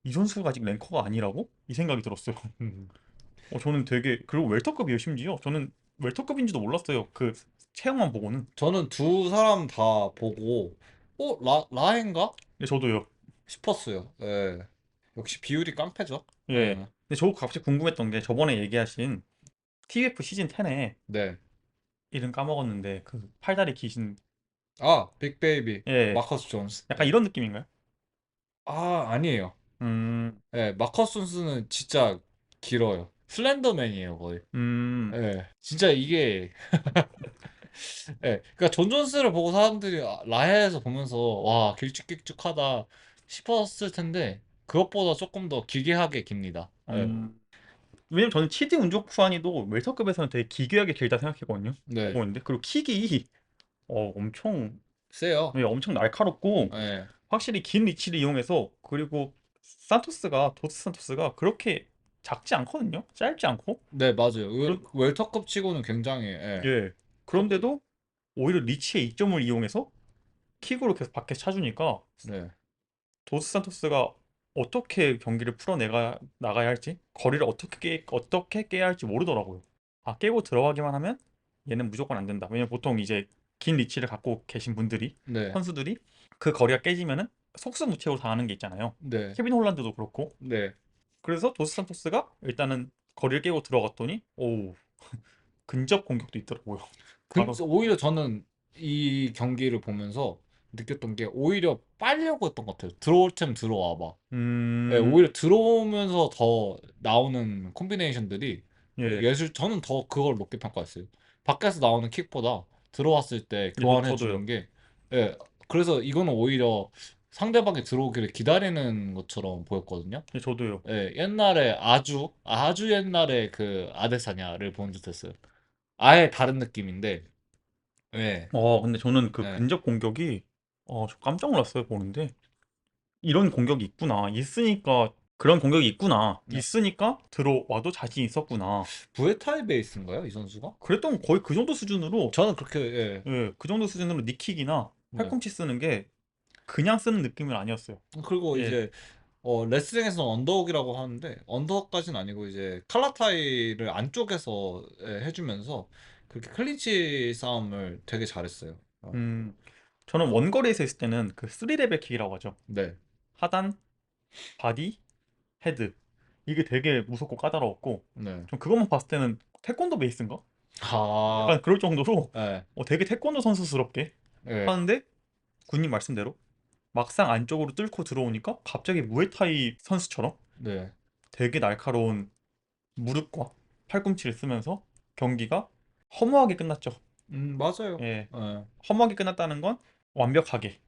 이 선수가 아직 랭커가 아니라고? 이 생각이 들었어요. 저는 되게 그리고 웰터급이에요 심지어. 저는 웰터급인지도 몰랐어요. 그 체형만 보고는. 저는 두 사람 다 보고, 라hen가? 근데 저도요. 싶었어요. 예. 역시 비율이 깡패죠. 예. 근데 저 갑자기 궁금했던 게 저번에 얘기하신 TF 시즌 10에 네. 이름 까먹었는데 그 팔다리 기신 아, 빅베이비. 예. 마커스 존스. 약간 네. 이런 느낌인가요? 아, 아니에요. 음. 네, 마커스 존스는 진짜 길어요. 슬렌더맨이에요, 거의. 음. 예, 진짜 이게 예, 그러니까 존 존스를 보고 사람들이 라헬에서 보면서 와 길쭉길쭉하다 싶었을 텐데 그것보다 조금 더 기괴하게 깁니다. 예, 음. 왜냐면 저는 치즈 운조쿠하니도 웰터급에서는 되게 기괴하게 길다 생각했거든요. 네, 보는데 그리고 킥이 엄청 세요. 네, 엄청 날카롭고 예, 확실히 긴 리치를 이용해서 그리고 도스 산토스가 그렇게 작지 않거든요. 짧지 않고 네 맞아요. 그런 웰터급 치고는 굉장히 예 커, 그런데도 오히려 리치의 이점을 이용해서 킥으로 계속 밖에 차주니까 네, 도스 산토스가 어떻게 경기를 풀어내가 나가야 할지 거리를 어떻게 깨야 할지 모르더라고요. 아 깨고 들어가기만 하면 얘는 무조건 안 된다. 왜냐면 보통 이제 긴 리치를 갖고 계신 분들이 네, 선수들이 그 거리가 깨지면은 속수무책으로 당하는 게 있잖아요. 네, 케빈 홀란드도 그렇고. 네. 그래서 도스 산토스가 일단은 거리를 깨고 들어갔더니 오 근접 공격도 있더라고요. 바로 오히려 저는 이 경기를 보면서 느꼈던 게 오히려 빨려고 했던 것 같아요. 들어올 템 들어와봐. 예, 음, 오히려 들어오면서 더 나오는 콤비네이션들이 예, 저는 더 그걸 높게 평가했어요. 밖에서 나오는 킥보다 들어왔을 때 교환해 저도요. 주는 게, 예, 그래서 이거는 오히려 상대방이 들어오기를 기다리는 것처럼 보였거든요. 예, 저도요. 예, 옛날에 아주 옛날에 그 아데사냐를 본 듯했어요. 아예 다른 느낌인데, 예, 근데 저는 그 예, 근접 공격이 저 깜짝 놀랐어요 보는데 이런 공격이 있구나. 있으니까 그런 공격이 있구나. 네. 있으니까 들어와도 자신 있었구나. 부에타이 베이스인가요, 이 선수가? 그랬던 거의 그 정도 수준으로 저는 그렇게, 예, 그 정도 수준으로 니킥이나 네. 팔꿈치 쓰는 게 그냥 쓰는 느낌은 아니었어요. 그리고 예. 이제 레슬링에서는 언더훅이라고 하는데 언더훅까지는 아니고 이제 칼라타이를 안쪽에서 해주면서 그렇게 클린치 싸움을 되게 잘했어요. 음, 저는 원거리에서 있을 때는 그 3레벨 킥이라고 하죠. 네, 하단, 바디, 헤드. 이게 되게 무섭고 까다로웠고, 네. 전 그것만 봤을 때는 태권도 베이스인가? 아, 약간 그럴 정도로 네, 되게 태권도 선수스럽게 네, 하는데, 군님 말씀대로 막상 안쪽으로 뚫고 들어오니까 갑자기 무에타이 선수처럼 네. 되게 날카로운 무릎과 팔꿈치를 쓰면서 경기가 허무하게 끝났죠. 맞아요. 예. 네, 허무하게 끝났다는 건 완벽하게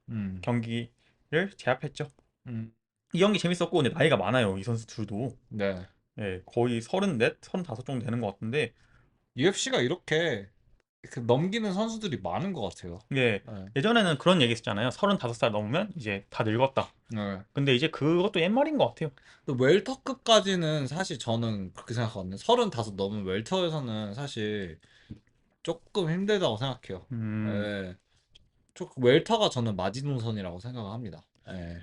음, 경기를 제압했죠. 음, 이 경기 재밌었고 근데 나이가 많아요. 이 선수 둘도. 네. 예, 거의 34, 35 정도 되는 것 같은데 UFC가 이렇게 넘기는 선수들이 많은 것 같아요. 예, 네, 예전에는 그런 얘기 있었잖아요. 35살 넘으면 이제 다 늙었다. 네. 근데 이제 그것도 옛말인 것 같아요. 또 웰터급까지는 사실 저는 그렇게 생각하거든요. 35 넘은 웰터에서는 사실 조금 힘들다고 생각해요. 음, 예. 웰터가 저는 마지노선이라고 생각을 합니다. 예.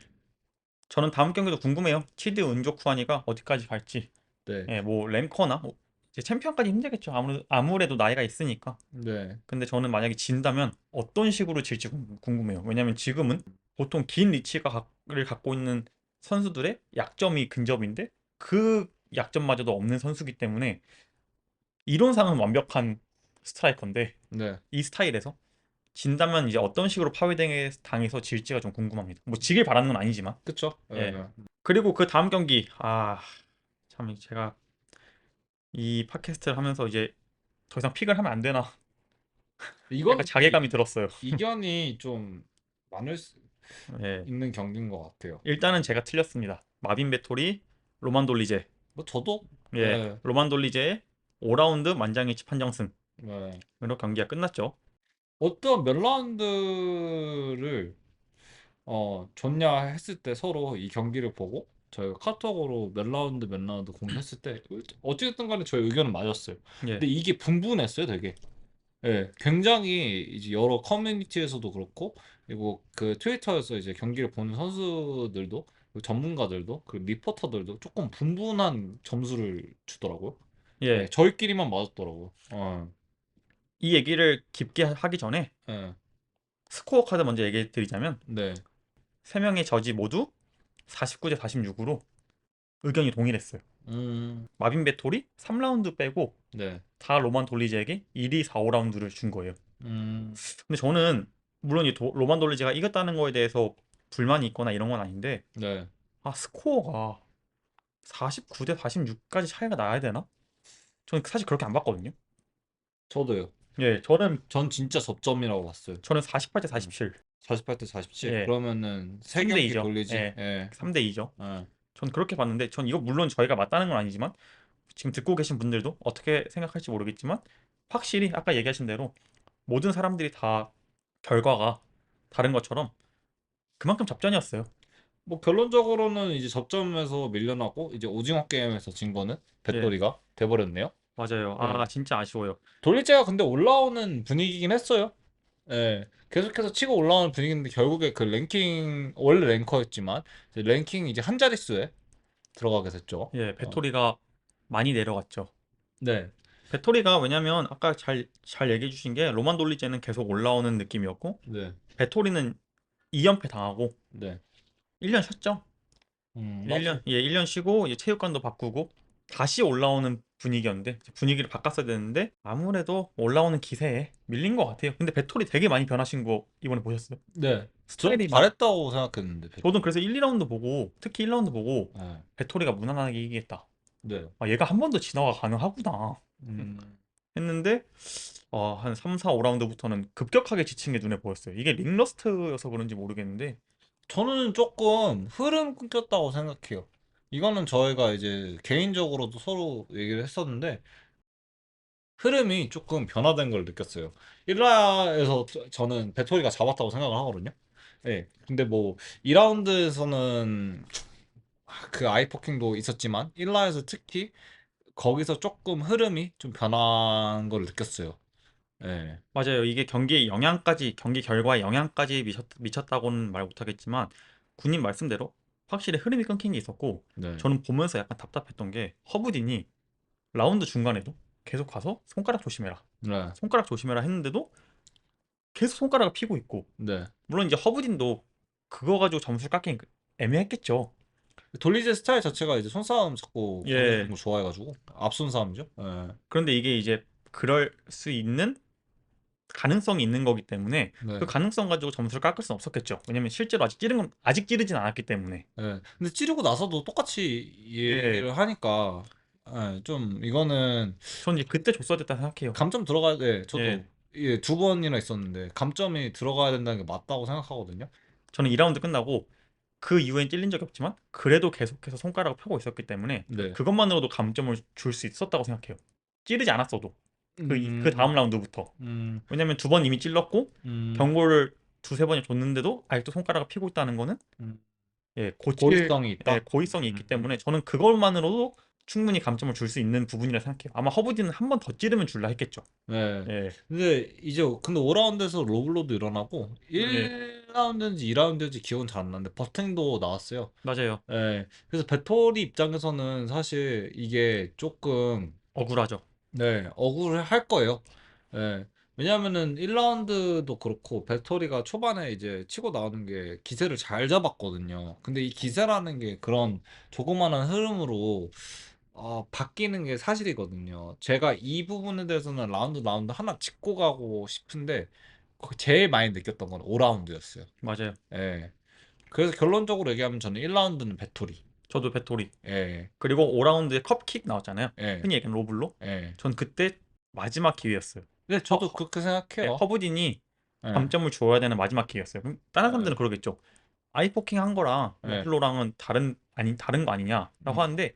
저는 다음 경기도 궁금해요. 치드 은조쿠하니가 어디까지 갈지. 네. 예, 뭐 랭커나 뭐 이제 챔피언까지 힘들겠죠. 아무래도 나이가 있으니까. 네. 근데 저는 만약에 진다면 어떤 식으로 질지 궁금해요. 왜냐면 지금은 보통 긴 리치가를 갖고 있는 선수들의 약점이 근접인데 그 약점마저도 없는 선수기 때문에 이론상은 완벽한 스트라이커인데 네. 이 스타일에서 진다면 이제 어떤 식으로 당해서 질지가 좀 궁금합니다. 뭐 지길 바라는 건 아니지만. 그쵸? 예. 예. 그리고 그 다음 경기 참 제가 이 팟캐스트를 하면서 이제 더 이상 픽을 하면 안 되나 약간 이건 자괴감이 들었어요. 이견이 좀 많을 수 예. 있는 경기인 것 같아요. 일단은 제가 틀렸습니다. 마빈 베토리, 로만 돌리제. 뭐 저도 예, 예. 로만 돌리제의 5라운드 만장일치 판정승으로 예. 경기가 끝났죠. 어떤 몇 라운드를 줬냐 했을 때 서로 이 경기를 보고 저희가 카톡으로 몇 라운드 공유했을 때 어찌됐든 간에 저희 의견은 맞았어요. 예, 근데 이게 분분했어요, 되게. 예, 굉장히 이제 여러 커뮤니티에서도 그렇고 그리고 그 트위터에서 이제 경기를 보는 선수들도 그리고 전문가들도 그 리포터들도 조금 분분한 점수를 주더라고요. 예, 예. 저희끼리만 맞았더라고요. 이 얘기를 깊게 하기 전에 예, 스코어 카드 먼저 얘기해 드리자면 네, 세 명의 저지 모두 49대 46으로 의견이 동일했어요. 음. 마빈 베톨이 3라운드 빼고 네. 다 로만 돌리지에게 1위 4, 5라운드를 준 거예요. 음. 근데 저는 물론 이 로만 돌리지가 이겼다는 거에 대해서 불만이 있거나 이런 건 아닌데 네. 스코어가 49대 46까지 차이가 나야 되나? 저는 사실 그렇게 안 봤거든요. 저도요. 예, 전 진짜 접점이라고 봤어요. 저는 48대 음. 47. 48대 47. 예, 그러면은 세 3대 경기 2죠. 돌리지. 예, 예. 3대 2죠. 예. 전 그렇게 봤는데 전 이거 물론 저희가 맞다는 건 아니지만 지금 듣고 계신 분들도 어떻게 생각할지 모르겠지만 확실히 아까 얘기하신 대로 모든 사람들이 다 결과가 다른 것처럼 그만큼 접전이었어요. 뭐 결론적으로는 이제 접점에서 밀려나고 이제 오징어 게임에서 진 거는 예, 배터리가 돼 버렸네요. 맞아요. 예. 진짜 아쉬워요. 돌리체가 근데 올라오는 분위기긴 했어요. 예. 계속해서 치고 올라오는 분위기인데 결국에 그 랭킹 원래 랭커였지만 이제 랭킹 이제 한 자릿수에 들어가게 됐죠. 예, 배토리가 많이 내려갔죠. 네. 배토리가 왜냐면 아까 잘 얘기해 주신 게 로만 돌리제는 계속 올라오는 느낌이었고 네. 배토리는 2연패 당하고 네. 1년 쉬었죠. 맞아요. 1년 쉬고 이제 체육관도 바꾸고 다시 올라오는 분위기였는데 이제 분위기를 바꿨어야 되는데 아무래도 올라오는 기세에 밀린 것 같아요. 근데 배토리 되게 많이 변하신 거 이번에 보셨어요? 네. 전 스타일이 막 잘했다고 생각했는데 저도 그래서 1, 2라운드 보고 특히 1라운드 보고 네. 배토리가 무난하게 이기겠다. 네. 얘가 한 번 더 진화가 가능하구나 음. 했는데 한 3, 4, 5라운드부터는 급격하게 지친 게 눈에 보였어요. 이게 링러스트여서 그런지 모르겠는데 저는 조금 흐름 끊겼다고 생각해요. 이거는 저희가 이제 개인적으로도 서로 얘기를 했었는데 흐름이 조금 변화된 걸 느꼈어요. 1라에서 저는 배터리가 잡았다고 생각을 하거든요. 예. 근데 뭐 2라운드에서는 그 아이포킹도 있었지만 1라에서 특히 거기서 조금 흐름이 좀 변한 걸 느꼈어요. 예. 맞아요. 이게 경기 결과에 영향까지 미쳤다고는 말 못하겠지만 군님 말씀대로 확실히 흐름이 끊긴 게 있었고 네. 저는 보면서 약간 답답했던 게 허브딘이 라운드 중간에도 계속 가서 손가락 조심해라. 네. 손가락 조심해라 했는데도 계속 손가락을 피고 있고 네. 물론 이제 허브딘도 그거 가지고 점수를 깎긴 애매했겠죠. 돌리제 스타일 자체가 이제 손싸움 자꾸 거는 예. 거 좋아해가지고 앞손 싸움이죠. 예. 그런데 이게 이제 그럴 수 있는 가능성이 있는 거기 때문에 그 네. 가능성 가지고 점수를 깎을 수는 없었겠죠. 왜냐면 실제로 아직 찌르진 않았기 때문에. 예. 근데 찌르고 나서도 똑같이 예. 얘기를 하니까 예, 좀 이거는 전 이제 그때 줬어야 됐다 생각해요. 감점 들어가야 돼. 예. 저도 예, 두 번이나 있었는데 감점이 들어가야 된다는 게 맞다고 생각하거든요. 저는 2라운드 끝나고 그 이후엔 찔린 적이 없지만 그래도 계속해서 손가락을 펴고 있었기 때문에 네. 그것만으로도 감점을 줄 수 있었다고 생각해요. 찌르지 않았어도 그 음, 다음 라운드부터. 음, 왜냐면 두 번 이미 찔렀고 음, 경고를 두세 번이 줬는데도 아직도 손가락을 펴고 있다는 거는 음. 고칠 고의성이 있다. 고의성이 있기 때문에 저는 그것만으로도 충분히 감점을 줄 수 있는 부분이라 생각해요. 아마 허브디는 한 번 더 찌르면 줄라 했겠죠. 네. 예, 근데 5라운드에서 로블로도 일어나고 예, 1라운드인지 2라운드인지 기억은 잘 안 나는데 버팅도 나왔어요. 맞아요. 예. 그래서 배터리 입장에서는 사실 이게 조금 억울하죠. 네, 억울할 거예요. 예. 왜냐면은 1라운드도 그렇고 배터리가 초반에 이제 치고 나오는 게 기세를 잘 잡았거든요. 근데 이 기세라는 게 그런 조그마한 흐름으로 바뀌는 게 사실이거든요. 제가 이 부분에 대해서는 라운드 하나 짚고 가고 싶은데 제일 많이 느꼈던 건 5라운드였어요. 맞아요. 예. 그래서 결론적으로 얘기하면 저는 1라운드는 배터리. 저도 배토리. 예. 그리고 5라운드에 컵킥 나왔잖아요. 예. 흔히 얘기하는 로블로. 예. 전 그때 마지막 기회였어요. 근데 허, 저도 그렇게 생각해요. 허브딘이 예. 감점을 줘야 되는 마지막 기회였어요. 그럼 다른 사람들은 예. 그러겠죠. 아이포킹 한 거랑 예. 로블로랑은 다른 거 아니냐라고 음. 하는데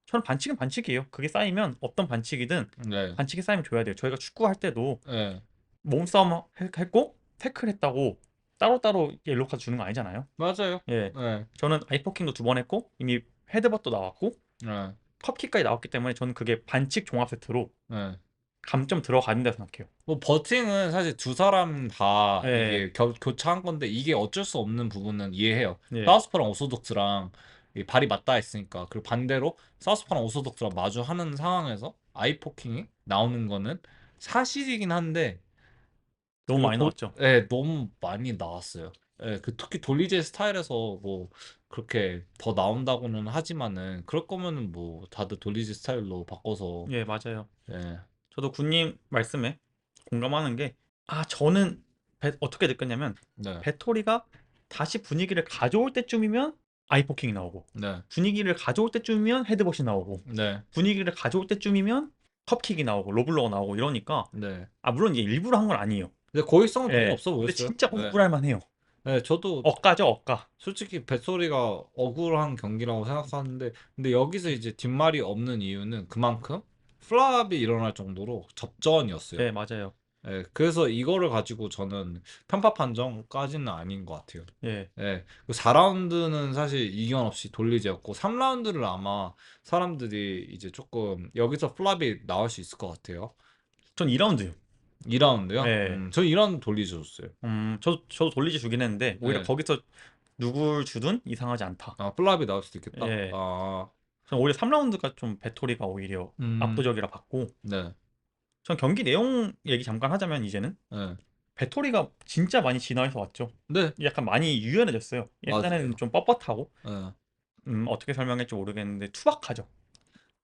저는 반칙은 반칙이에요. 그게 쌓이면 어떤 반칙이든 네. 반칙이 쌓이면 줘야 돼요. 저희가 축구할 때도 예. 몸싸움 했고 태클했다고 따로따로 옐로우 카드 주는 거 아니잖아요. 맞아요. 예. 예. 저는 아이포킹도 두 번 했고 이미 헤드버도 나왔고 예. 컵킥까지 나왔기 때문에 저는 그게 반칙 종합 세트로 예. 감점 들어가는다 생각해요. 뭐 버팅은 사실 두 사람 다 예. 이게 교차한 건데 이게 어쩔 수 없는 부분은 이해해요. 예. 사우스포랑 오소독스랑 이 발이 맞닿아 있으니까. 그리고 반대로 사우스포랑 오소독스랑 마주하는 상황에서 아이포킹이 나오는 거는 사실이긴 한데 너무 많이 나왔죠. 예, 너무 많이 나왔어요. 예, 그 특히 돌리제 스타일에서 뭐 그렇게 더 나온다고는 하지만은 그럴 거면은 뭐 다들 돌리제 스타일로 바꿔서 예, 맞아요. 예, 저도 군님 말씀에 공감하는 게, 저는 어떻게 느꼈냐면, 네, 배터리가 다시 분위기를 가져올 때쯤이면 아이포킹이 나오고, 네, 분위기를 가져올 때쯤이면 헤드봇이 나오고, 네, 분위기를 가져올 때쯤이면 컵킥이 나오고, 로블러가 나오고 이러니까, 네. 물론 이제 일부러 한 건 아니에요. 근데 고의성은 전혀 예. 없어 근데 보였어요. 진짜 예, 억울할 만해요. 예, 저도 억까죠, 억까. 솔직히 뱃소리가 억울한 경기라고 생각하는데, 근데 여기서 이제 뒷말이 없는 이유는 그만큼 플랍이 일어날 정도로 접전이었어요. 예, 맞아요. 예, 그래서 이거를 가지고 저는 편파 판정까지는 아닌 것 같아요. 예. 예, 4라운드는 사실 이견 없이 돌리지였고, 3라운드를 아마 사람들이 이제 조금 여기서 플랍이 나올 수 있을 것 같아요. 전 2라운드요. 2라운드요? 예. 저 2라운드 돌리져줬어요. 저도 돌리지 주긴 했는데, 오히려 예, 거기서 누굴 주든 이상하지 않다. 아, 플랍이 나올 수도 있겠다. 예. 아, 전 오히려 3라운드가 좀 배터리가 오히려 음, 압도적이라 봤고, 네, 전 경기 내용 얘기 잠깐 하자면 이제는 네, 배터리가 진짜 많이 진화해서 왔죠. 네, 약간 많이 유연해졌어요. 옛날에는 맞아요. 좀 뻣뻣하고, 예. 어떻게 설명할지 모르겠는데 투박하죠.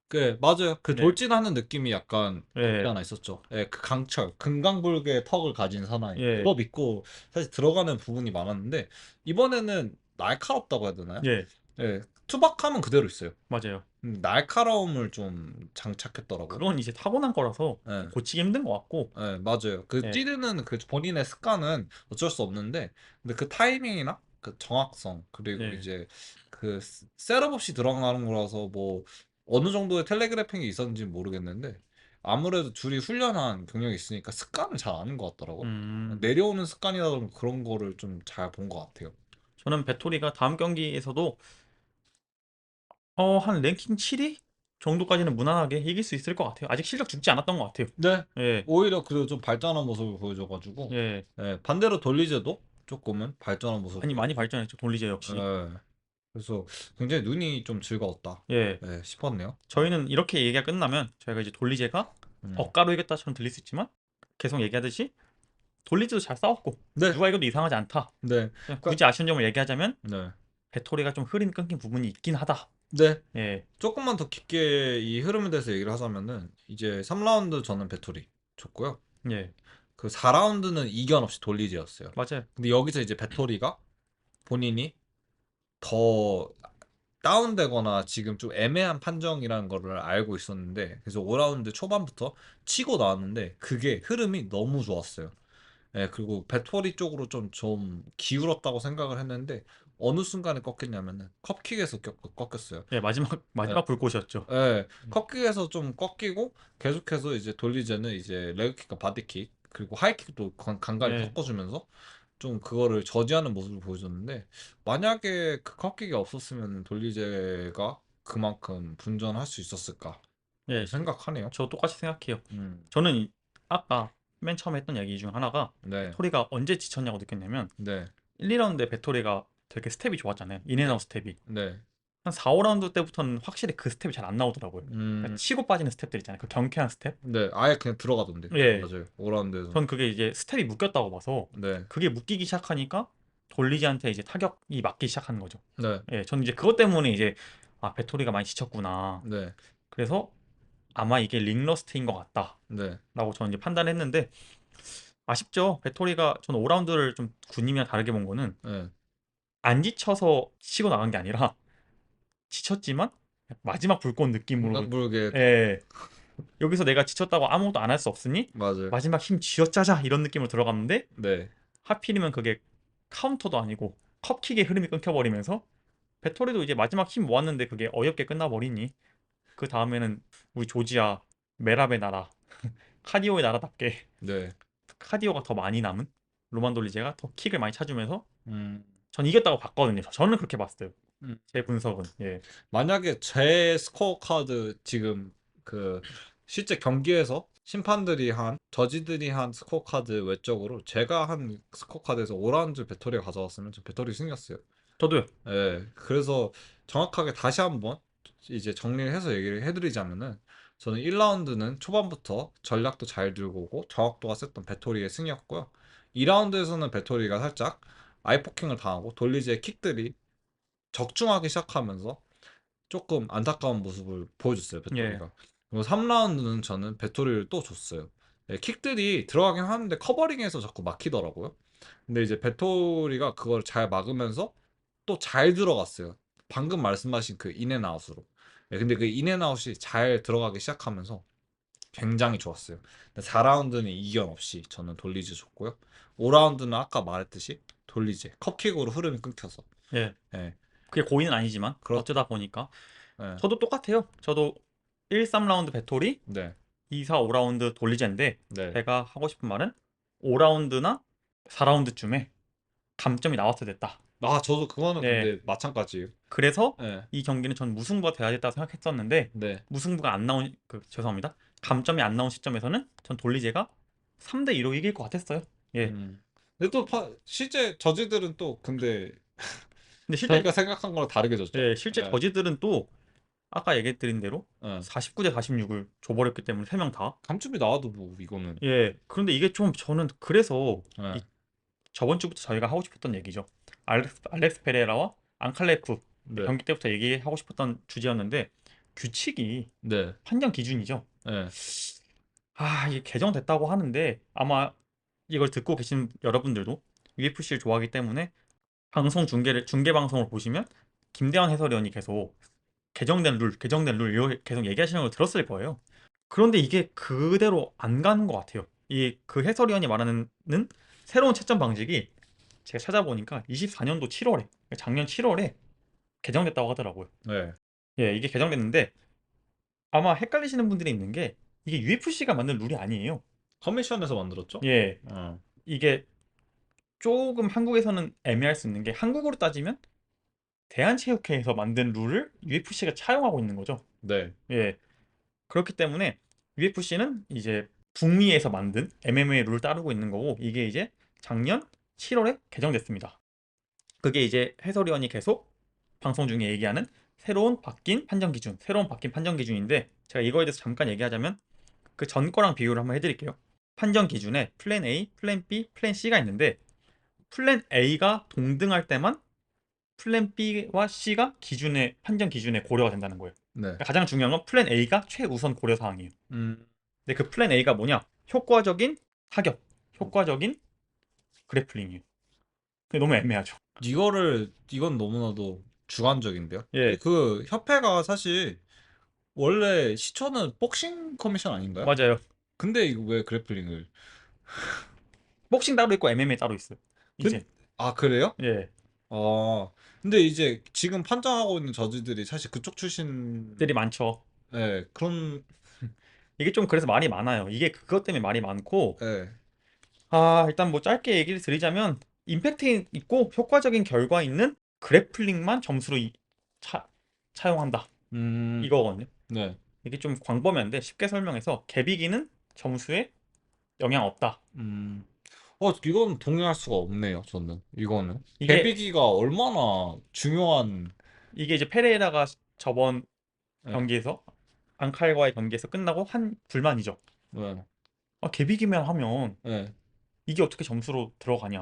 그 맞아요. 그 네. 돌진하는 느낌이 약간 없지 예. 않아 있었죠. 예, 그 강철, 금강불개의 턱을 가진 사나이. 예. 그거 믿고 사실 들어가는 부분이 많았는데 이번에는 날카롭다고 해야 되나요? 예. 예, 투박함은 그대로 있어요. 맞아요. 날카로움을 좀 장착했더라고요. 그건 이제 타고난 거라서 좀 예, 고치기 힘든 것 같고, 예, 맞아요. 그 예. 찌르는 그 본인의 습관은 어쩔 수 없는데, 근데 그 타이밍이나 그 정확성, 그리고 예. 이제 그 셋업 없이 들어가는 거라서 뭐 어느 정도의 텔레그래핑이 있었는지 모르겠는데, 아무래도 둘이 훈련한 경력이 있으니까 습관을 잘 아는 것 같더라고요. 음, 내려오는 습관이라든가 그런 거를 좀 잘 본 것 같아요. 저는 배터리가 다음 경기에서도 한 랭킹 7위 정도까지는 무난하게 이길 수 있을 것 같아요. 아직 실력 죽지 않았던 것 같아요. 네, 예. 오히려 그래도 좀 발전한 모습을 보여줘가지고, 예. 예, 반대로 돌리제도 조금은 발전한 모습을 많이 보여줬어요. 발전했죠. 돌리제 역시. 예. 그래서 굉장히 눈이 좀 즐거웠다. 예. 네, 싶었네요. 저희는 이렇게 얘기가 끝나면 저희가 이제 돌리제가 음. 억가로 이겼다처럼 들릴 수 있지만 계속 얘기하듯이 돌리제도 잘 싸웠고 네, 누가 이겨도 이상하지 않다. 네, 그냥 그러니까, 굳이 아쉬운 점을 얘기하자면 네, 배터리가 좀 흐름 끊긴 부분이 있긴 하다. 네. 예. 조금만 더 깊게 이 흐름에 대해서 얘기를 하자면은 이제 3라운드 저는 배터리 줬고요. 예. 그 4라운드는 이견 없이 돌리지였어요. 맞아요. 근데 여기서 이제 배터리가 본인이 더 다운되거나 지금 좀 애매한 판정이라는 거를 알고 있었는데, 그래서 5라운드 초반부터 치고 나왔는데 그게 흐름이 너무 좋았어요. 예, 그리고 배터리 쪽으로 좀 기울었다고 생각을 했는데 어느 순간에 꺾였냐면은 컵킥에서 꺾였어요. 예, 마지막 예, 마지막 불꽃이었죠. 예, 컵킥에서 좀 꺾이고 계속해서 이제 돌리제는 이제 레그킥과 바디킥 그리고 하이킥도 간간히 예. 섞어주면서 좀 그거를 저지하는 모습을 보여줬는데, 만약에 그 컵킥이 없었으면 돌리제가 그만큼 분전할 수 있었을까 예. 생각하네요. 저 똑같이 생각해요. 음, 저는 아까 맨 처음에 했던 얘기 중 하나가 네, 배터리가 언제 지쳤냐고 느꼈냐면 네, 1, 2라운드에 배터리가 되게 스텝이 좋았잖아요. 네, 인앤아웃 스텝이. 네, 한 4, 5라운드 때부터는 확실히 그 스텝이 잘 안 나오더라고요. 그러니까 음. 치고 빠지는 스텝들 있잖아요. 그 경쾌한 스텝. 네, 아예 그냥 들어가던데. 예. 맞아요. 5라운드에서. 전 그게 이제 스텝이 묶였다고 봐서 네, 그게 묶이기 시작하니까 돌리지한테 이제 타격이 맞기 시작하는 거죠. 네, 예. 저는 이제 그것 때문에 이제 배터리가 많이 지쳤구나. 네, 그래서 아마 이게 링러스트인 것 네, 같다라고 저는 이제 판단했는데 아쉽죠. 배터리가 저는 5라운드를 좀 군님이랑 다르게 본 거는 네. 안 지쳐서 치고 나간 게 아니라 지쳤지만 마지막 불꽃 느낌으로 금강불개 턱. 예. 여기서 내가 지쳤다고 아무것도 안 할 수 없으니 맞아요. 마지막 힘 쥐어짜자 이런 느낌으로 들어갔는데 네, 하필이면 그게 카운터도 아니고 컵킥의 흐름이 끊겨버리면서 배터리도 이제 마지막 힘 모았는데 그게 어이없게 끝나버리니 그 다음에는 우리 조지아 메랍의 나라 카디오의 나라답게 네. 카디오가 더 많이 남은 로만 돌리제가 더 킥을 많이 차주면서 음, 전 이겼다고 봤거든요. 저는 그렇게 봤어요. 음. 제 분석은. 예. 만약에 제 스코어 카드 지금 그 실제 경기에서 심판들이 한 저지들이 한 스코어 카드 외적으로 제가 한 스코어 카드에서 5라운드 배터리가 가져왔으면 저 배터리 승이었어요. 저도요. 예, 그래서 정확하게 다시 한번 이제 정리를 해서 얘기를 해드리자면은, 저는 1라운드는 초반부터 전략도 잘 들고 오고 정확도가 셌던 배터리의 승이었고요. 2라운드에서는 배터리가 살짝 아이포킹을 당하고 돌리지의 킥들이 적중하기 시작하면서 조금 안타까운 모습을 보여줬어요, 예. 배토리가. 그리고 3라운드는 저는 배토리를 또 줬어요. 예, 킥들이 들어가긴 하는데 커버링에서 자꾸 막히더라고요. 근데 이제 배토리가 그걸 잘 막으면서 또 잘 들어갔어요. 방금 말씀하신 그 인앤아웃으로. 예, 근데 그 인앤아웃이 잘 들어가기 시작하면서 굉장히 좋았어요. 4라운드는 이견 없이 저는 돌리지 줬고요. 5라운드는 아까 말했듯이 돌리지 컵킥으로 흐름이 끊겨서. 예. 예, 그게 고의는 아니지만 그렇, 어쩌다 보니까 예, 저도 똑같아요. 저도 1, 3라운드 배토리, 네, 2, 4, 5라운드 돌리젠데 네. 제가 하고 싶은 말은 5라운드나 4라운드쯤에 감점이 나왔어야 됐다. 아, 저도 그거는 네. 근데 마찬가지예요. 그래서 예, 이 경기는 전 무승부가 돼야겠다 생각했었는데 네. 무승부가 안 나온 죄송합니다. 감점이 안 나온 시점에서는 전 돌리제가 3대 2로 이길 것 같았어요. 예. 근데 또 실제 저지들은 또 근데 근데 실제 저희가 생각한 거랑 다르게 졌죠. 실제 예, 저지들은 또 아까 얘기드린 대로 예. 49대 46을 줘버렸기 때문에 3명 다. 감점이 나와도 뭐 이거는. 예. 그런데 이게 좀 저는 그래서 예, 이 저번 주부터 저희가 하고 싶었던 얘기죠. 알렉스 페레라와 앙칼레프 네, 경기 때부터 얘기하고 싶었던 주제였는데 규칙이 네, 판정 기준이죠. 예. 이게 개정됐다고 하는데 아마 이걸 듣고 계신 여러분들도 UFC를 좋아하기 때문에 중계 방송을 보시면 김대환 해설위원이 계속 개정된 룰 이거 계속 얘기하시는 걸 들었을 거예요. 그런데 이게 그대로 안 가는 것 같아요. 이 그 해설위원이 말하는 새로운 채점 방식이 제가 찾아보니까 24년도 7월에 작년 7월에 개정됐다고 하더라고요. 네. 예, 이게 개정됐는데 아마 헷갈리시는 분들이 있는 게 이게 UFC가 만든 룰이 아니에요. 커미션에서 만들었죠? 예, 어. 이게 조금 한국에서는 애매할 수 있는 게 한국으로 따지면 대한체육회에서 만든 룰을 UFC가 차용하고 있는 거죠. 네. 예, 그렇기 때문에 UFC는 이제 북미에서 만든 MMA 룰을 따르고 있는 거고 이게 이제 작년 7월에 개정됐습니다. 그게 이제 해설위원이 계속 방송 중에 얘기하는 새로운 바뀐 판정 기준인데 제가 이거에 대해서 잠깐 얘기하자면 그 전 거랑 비교를 한번 해드릴게요. 판정 기준에 플랜 A, 플랜 B, 플랜 C가 있는데 플랜 A가 동등할 때만 플랜 B와 C가 판정 기준에 고려가 된다는 거예요. 네. 그러니까 가장 중요한 건 플랜 A가 최우선 고려 사항이에요. 음. 근데 그 플랜 A가 뭐냐? 효과적인 타격, 효과적인 그래플링이에요. 그게 너무 애매하죠. 이건 너무나도 주관적인데요. 예, 그 협회가 사실 원래 시초는 복싱 커미션 아닌가요? 맞아요. 근데 이거 왜 그래플링을? 복싱 따로 있고 MMA 따로 있어요. 근, 이제. 아, 그래요? 예. 아, 근데 이제 지금 판정하고 있는 저지들이 사실 그쪽 출신, 들이 많죠. 예, 그런, 이게 좀 그래서 말이 많아요. 이게 그것 때문에 말이 많고 예, 일단 뭐 짧게 얘기를 드리자면 임팩트 있고 효과적인 결과 있는 그래플링만 점수로 차, 차용한다. 음, 이거거든요. 네, 이게 좀 광범위한데 쉽게 설명해서 개비기는 점수에 영향 없다. 음, 이건 동의할 수가 없네요, 저는. 이거는. 이게 개비기가 얼마나 중요한, 이게 이제 페레이라가 저번 예, 경기에서 앙칼과의 경기에서 끝나고 한 불만이죠. 네, 개비기만 하면 네, 이게 어떻게 점수로 들어가냐.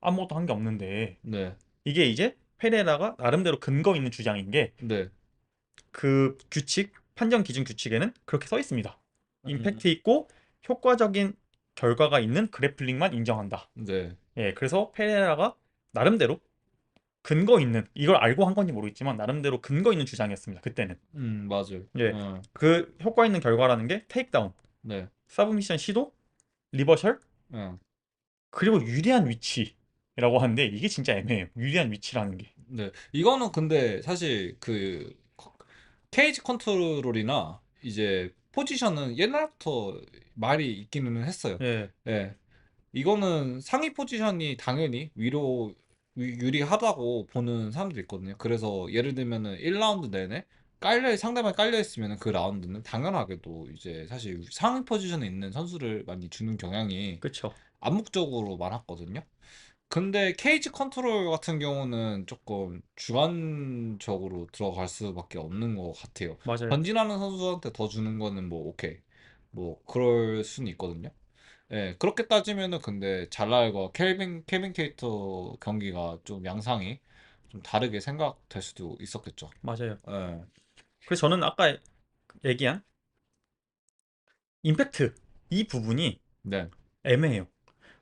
아무것도 한 게 없는데. 네, 이게 이제 페레라가 나름대로 근거 있는 주장인 게 네, 그 판정 기준 규칙에는 그렇게 써 있습니다. 음, 임팩트 있고 효과적인 결과가 있는 그래플링만 인정한다. 네, 예, 그래서 페레라가 나름대로 근거 있는 이걸 알고 한 건지 모르겠지만 나름대로 근거 있는 주장이었습니다. 그때는. 맞아요. 예, 그 효과 있는 결과라는 게 테이크다운, 네, 서브미션 시도, 리버셜, 예, 그리고 유리한 위치라고 하는데 이게 진짜 애매해요. 유리한 위치라는 게. 네. 이거는 근데 사실 그 케이지 컨트롤이나 이제 포지션은 옛날부터 말이 있기는 했어요. 예, 예. 이거는 상위 포지션이 당연히 유리하다고 보는 사람도 있거든요. 그래서 예를 들면은 1라운드 내내 상대방이 깔려 있으면 그 라운드는 당연하게도 이제 사실 상위 포지션에 있는 선수를 많이 주는 경향이 그쵸. 암묵적으로 많았거든요. 근데 케이지 컨트롤 같은 경우는 조금 주관적으로 들어갈 수밖에 없는 것 같아요. 맞아요. 전진하는 선수한테 더 주는 거는 뭐 오케이. 뭐 그럴 수는 있거든요. 예, 그렇게 따지면은 근데 잘라일과 케빈 케이터 경기가 좀 양상이 좀 다르게 생각될 수도 있었겠죠. 맞아요. 예, 그래서 저는 아까 얘기한 임팩트 이 부분이 네, 애매해요.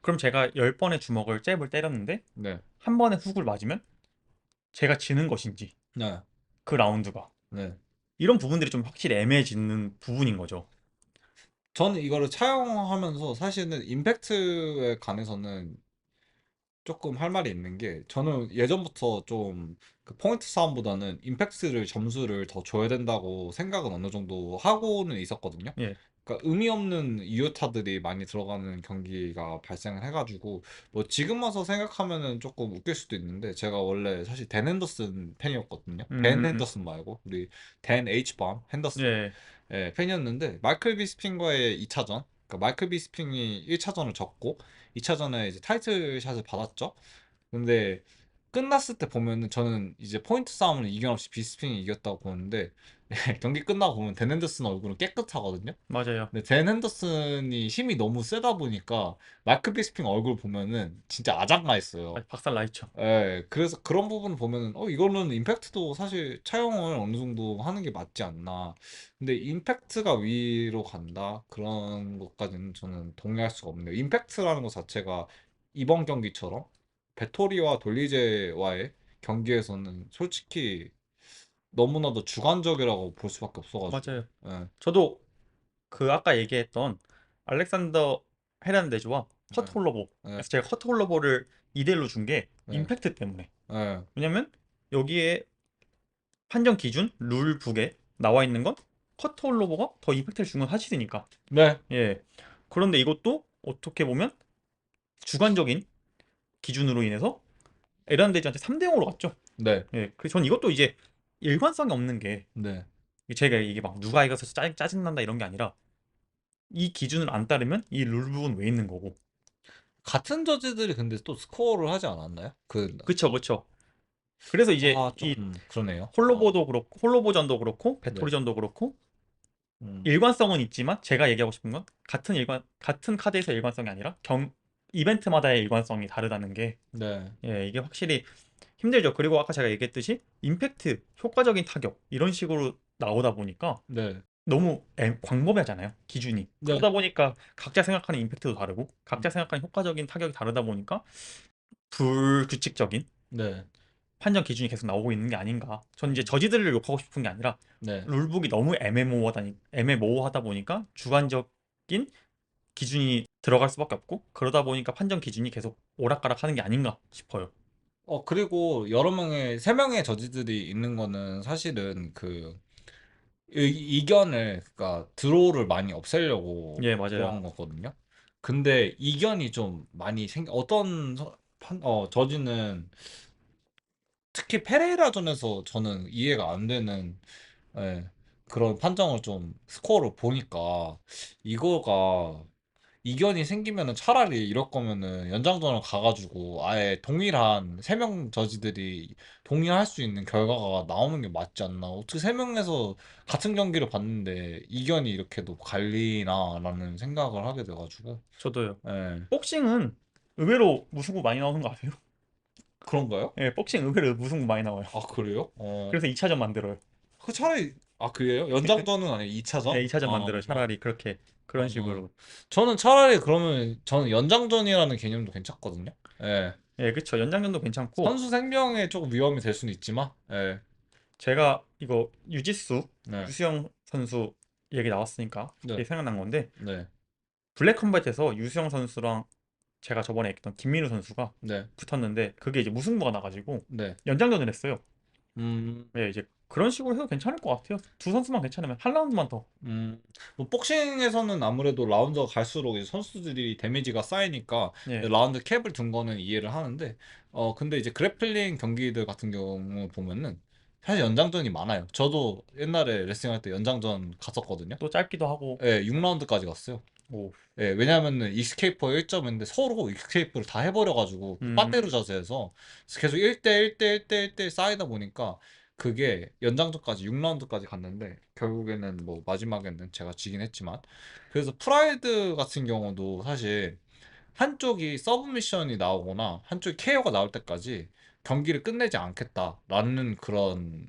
그럼 제가 10번의 주먹을 잽을 때렸는데 네, 한 번의 훅을 맞으면 제가 지는 것인지 네, 그 라운드가 네. 이런 부분들이 좀 확실히 애매해지는 부분인 거죠. 저는 이거를 차용하면서 사실은 임팩트에 관해서는 조금 할 말이 있는 게 저는 예전부터 좀 그 포인트 싸움보다는 임팩트를 점수를 더 줘야 된다고 생각은 어느 정도 하고는 있었거든요. 예, 그러니까 의미 없는 이유타들이 많이 들어가는 경기가 발생을 해가지고 뭐 지금 와서 생각하면은 조금 웃길 수도 있는데 제가 원래 사실 댄 핸더슨 팬이었거든요. 벤 음, 핸더슨 말고 우리 댄 H밤 핸더슨 예, 예, 팬이었는데 마이클 비스핀과의 2차전 그러니까 마이클 비스핀이 1차전을 졌고 2차전에 이제 타이틀샷을 받았죠. 근데 끝났을 때 보면은 저는 이제 포인트 싸움을 이견 없이 비스핀이 이겼다고 보는데 경기 끝나고 보면 댄 핸더슨 얼굴은 깨끗하거든요. 맞아요. 근데 댄 핸더슨이 힘이 너무 세다 보니까 마이클 비스핀 얼굴 보면은 진짜 아작나 있어요. 박살 나 있죠. 예, 그래서 그런 부분 보면은 이거는 임팩트도 사실 차용을 어느 정도 하는 게 맞지 않나. 근데 임팩트가 위로 간다 그런 것까지는 저는 동의할 수가 없네요. 임팩트라는 것 자체가 이번 경기처럼 배토리와 돌리제와의 경기에서는 솔직히 너무나도 주관적이라고 볼 수밖에 없어가지고. 맞아요. 예, 저도 그 아까 얘기했던 알렉산더 헤르난데즈와 커트 예, 예, 홀로버에서 제가 커트 홀로버를 2대1로 준 게 예, 임팩트 때문에. 예. 왜냐면 여기에 판정 기준 룰북에 나와 있는 건 커트 홀로버가 더 임팩트를 준 건 사실이니까. 네, 예. 그런데 이것도 어떻게 보면 주관적인 기준으로 인해서 에르난데즈한테 3대 0으로 갔죠. 네, 예. 그래서 전 이것도 이제 일관성이 없는 게 네. 제가 이게 막 누가 이겨서 짜증난다 이런 게 아니라 이 기준을 안 따르면 이 룰북은 왜 있는 거고. 같은 저지들이 근데 또 스코어를 하지 않았나요? 그쵸, 그쵸. 그래서 이제 이 조금 그러네요. 홀로버도 그렇고 홀로버전도 그렇고 네. 배토리전도 그렇고 음, 일관성은 있지만 제가 얘기하고 싶은 건 같은 카드에서 일관성이 아니라 이벤트마다의 일관성이 다르다는 게 네, 예, 이게 확실히 힘들죠. 그리고 아까 제가 얘기했듯이 임팩트, 효과적인 타격 이런 식으로 나오다 보니까 네, 너무 광범위하잖아요. 기준이. 네, 그러다 보니까 각자 생각하는 임팩트도 다르고 음, 각자 생각하는 효과적인 타격이 다르다 보니까 불규칙적인 네, 판정 기준이 계속 나오고 있는 게 아닌가. 저는 이제 음, 저지들을 욕하고 싶은 게 아니라 네. 룰북이 너무 애매모호하다 보니까 주관적인 기준이 들어갈 수밖에 없고 그러다 보니까 판정 기준이 계속 오락가락 하는 게 아닌가 싶어요. 그리고 여러 명의, 세 명의 저지들이 있는 거는 사실은 그 이견을, 그러니까 드로우를 많이 없애려고 예, 맞아요. 그런 거거든요. 근데 이견이 좀 많이 어떤 저지는 특히 페레이라전에서 저는 이해가 안 되는 예, 그런 판정을 좀 스코어를 보니까 이거가 이견이 생기면은 차라리 이럴 거면은 연장전을 가가지고 아예 동일한 세 명 저지들이 동의할 수 있는 결과가 나오는 게 맞지 않나. 어떻게 세 명에서 같은 경기를 봤는데 이견이 이렇게도 갈리나라는 생각을 하게 돼가지고. 저도요. 예. 복싱은 의외로 무승부 많이 나오는 거 아세요? 그런가요? 예, 복싱 의외로 무승부 많이 나와요. 아, 그래요? 그래서 2차전 만들어요. 그 차라리, 아, 그래요? 연장전은 아니고 예, 2차전? 2차전 만들어요. 차라리 그렇게 그런 어. 식으로. 저는 차라리 그러면 저는 연장전이라는 개념도 괜찮거든요. 예. 예, 그쵸. 연장전도 괜찮고 선수 생명에 조금 위험이 될 수는 있지만, 예. 제가 이거 네. 유수영 선수 얘기 나왔으니까 네. 이게 생각난 건데 네. 블랙 컴뱃에서 유수영 선수랑 제가 저번에 했던 김민우 선수가 네. 붙었는데 그게 이제 무승부가 나가지고 네. 연장전을 했어요. 음, 예, 이제 그런 식으로 해도 괜찮을 것 같아요. 두 선수만 괜찮으면 한 라운드만 더. 음. 뭐 복싱에서는 아무래도 라운드가 갈수록 이제 선수들이 데미지가 쌓이니까 예, 라운드 캡을 둔 거는 이해를 하는데, 근데 이제 그래플링 경기들 같은 경우 보면은 사실 연장전이 많아요. 저도 옛날에 레슬링 할 때 연장전 갔었거든요. 또 짧기도 하고. 예, 6라운드까지 갔어요. 오, 예, 왜냐하면은 익스케이퍼 1점인데 서로 익스케이프를 다 해버려가지고 그 음, 빠떼로 자세에서 계속 1대 1대 1대 1대 쌓이다 보니까 그게 연장전까지 6라운드까지 갔는데 결국에는 뭐 마지막에는 제가 지긴 했지만 그래서 프라이드 같은 경우도 사실 한쪽이 서브미션이 나오거나 한쪽이 KO가 나올 때까지 경기를 끝내지 않겠다라는 그런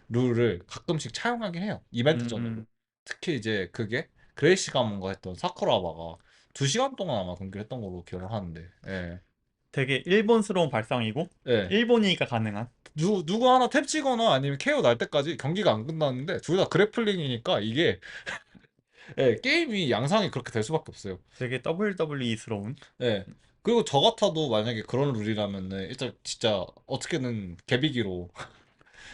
룰을 가끔씩 차용하긴 해요. 이벤트전으로. 음, 특히 이제 그게 그레이시 가문과 했던 사쿠라바가 2시간 동안 아마 경기를 했던 걸로 기억을 하는데. 예. 되게 일본스러운 발상이고 예. 일본이니까 가능한. 누구 하나 탭 치거나 아니면 KO 날 때까지 경기가 안 끝났는데 둘 다 그래플링이니까 이게 예, 게임이 양상이 그렇게 될 수밖에 없어요. 되게 WWE스러운. 예. 그리고 저 같아도 만약에 그런 룰이라면은 일단 진짜 어떻게든 개비기로